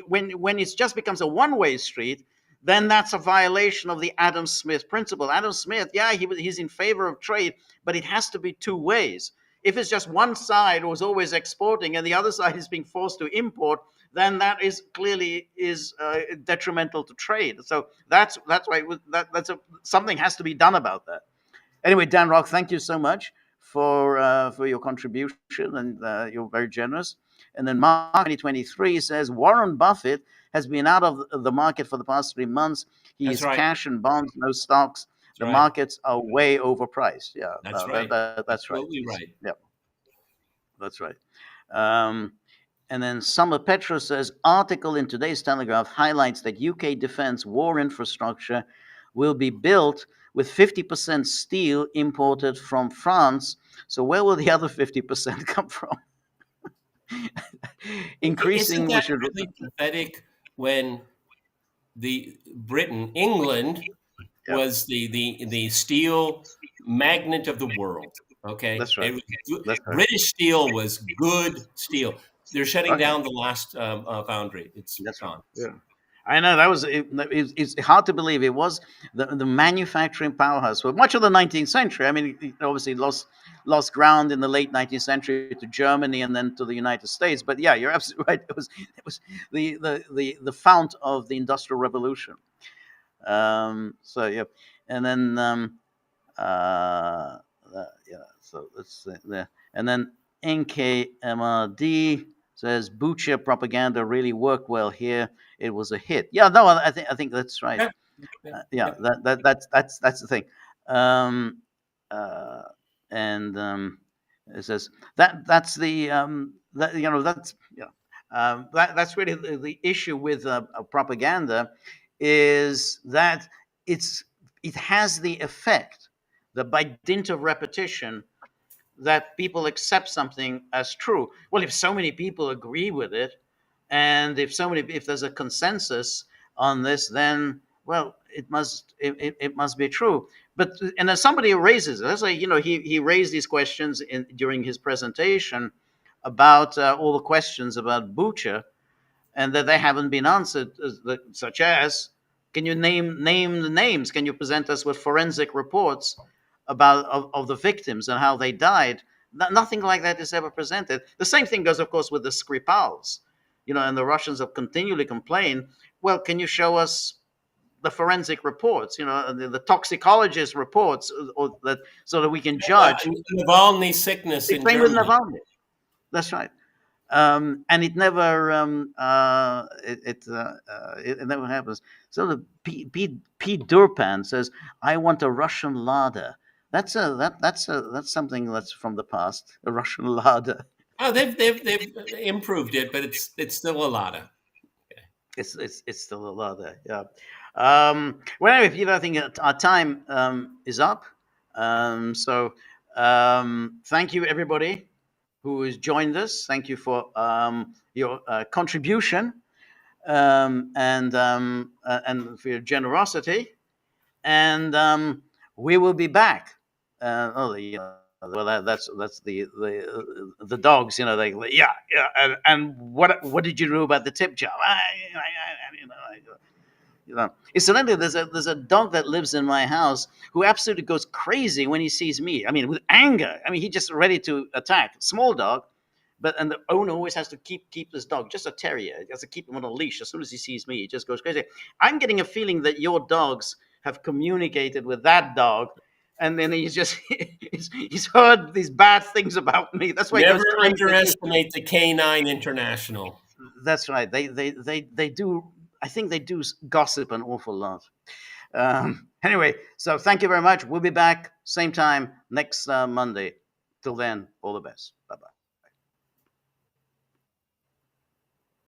When it just becomes a one-way street, then that's a violation of the Adam Smith principle. Adam Smith, he's in favor of trade, but it has to be two ways. If it's just one side who's always exporting and the other side is being forced to import, then that is clearly detrimental to trade. So that's why something has to be done about that. Anyway, Dan Rock, thank you so much for your contribution, and you're very generous. And then Mark 2023 says Warren Buffett has been out of the market for the past 3 months. He's cash and bonds, no stocks. The markets are way overpriced. Yeah, that's right. That's absolutely right. Yeah, that's right. And then Summer Petra says, article in today's Telegraph highlights that UK defense war infrastructure will be built with 50% steel imported from France. So where will the other 50% come from? Increasing. Isn't that really pathetic when England was the steel magnet of the world? Okay, that's right. British steel was good steel. They're shutting down the last foundry. It's gone. Yeah. I know that was. It's hard to believe it was the manufacturing powerhouse for much of the 19th century. I mean, it obviously lost ground in the late 19th century to Germany and then to the United States. But yeah, you're absolutely right. It was the fount of the Industrial Revolution. So yeah, and then so let's there, and then NKMRD says Bucha propaganda really worked well here. It was a hit. Yeah, no, I think that's right. That's the thing. And it says that's the that's really the issue with propaganda, is that it has the effect that by dint of repetition that people accept something as true. Well, if so many people agree with it, and if there's a consensus on this, then well, it must be true. But and as somebody raises it, let's say he raised these questions during his presentation about all the questions about Bucha, and that they haven't been answered, such as, can you name the names? Can you present us with forensic reports of the victims and how they died? Nothing like that is ever presented. The same thing goes, of course, with the Skripals, and the Russians have continually complained. Well, can you show us the forensic reports, the toxicologist reports, so that we can judge? Navalny sickness in Germany. With Navalny. That's right. And it never it never happens. So the Pete Durpan says, "I want a Russian larder." That's something that's from the past. A Russian larder. Oh, they've improved it, but it's still a larder. Okay. It's still a larder. Yeah. Well, anyway, Peter, I think our time is up. So thank you, everybody who has joined us. Thank you for your contribution and for your generosity. And we will be back. Well, that's the dogs. And what did you do about the tip jar? Incidentally, there's a dog that lives in my house who absolutely goes crazy when he sees me. I mean, with anger. I mean, he's just ready to attack. Small dog, and the owner always has to keep this dog, just a terrier. He has to keep him on a leash. As soon as he sees me, he just goes crazy. I'm getting a feeling that your dogs have communicated with that dog, and then he's heard these bad things about me. That's why never underestimate the Canine International. That's right. They do. I think they do gossip an awful lot. Anyway, so thank you very much. We'll be back same time next Monday. Till then, all the best. Bye-bye.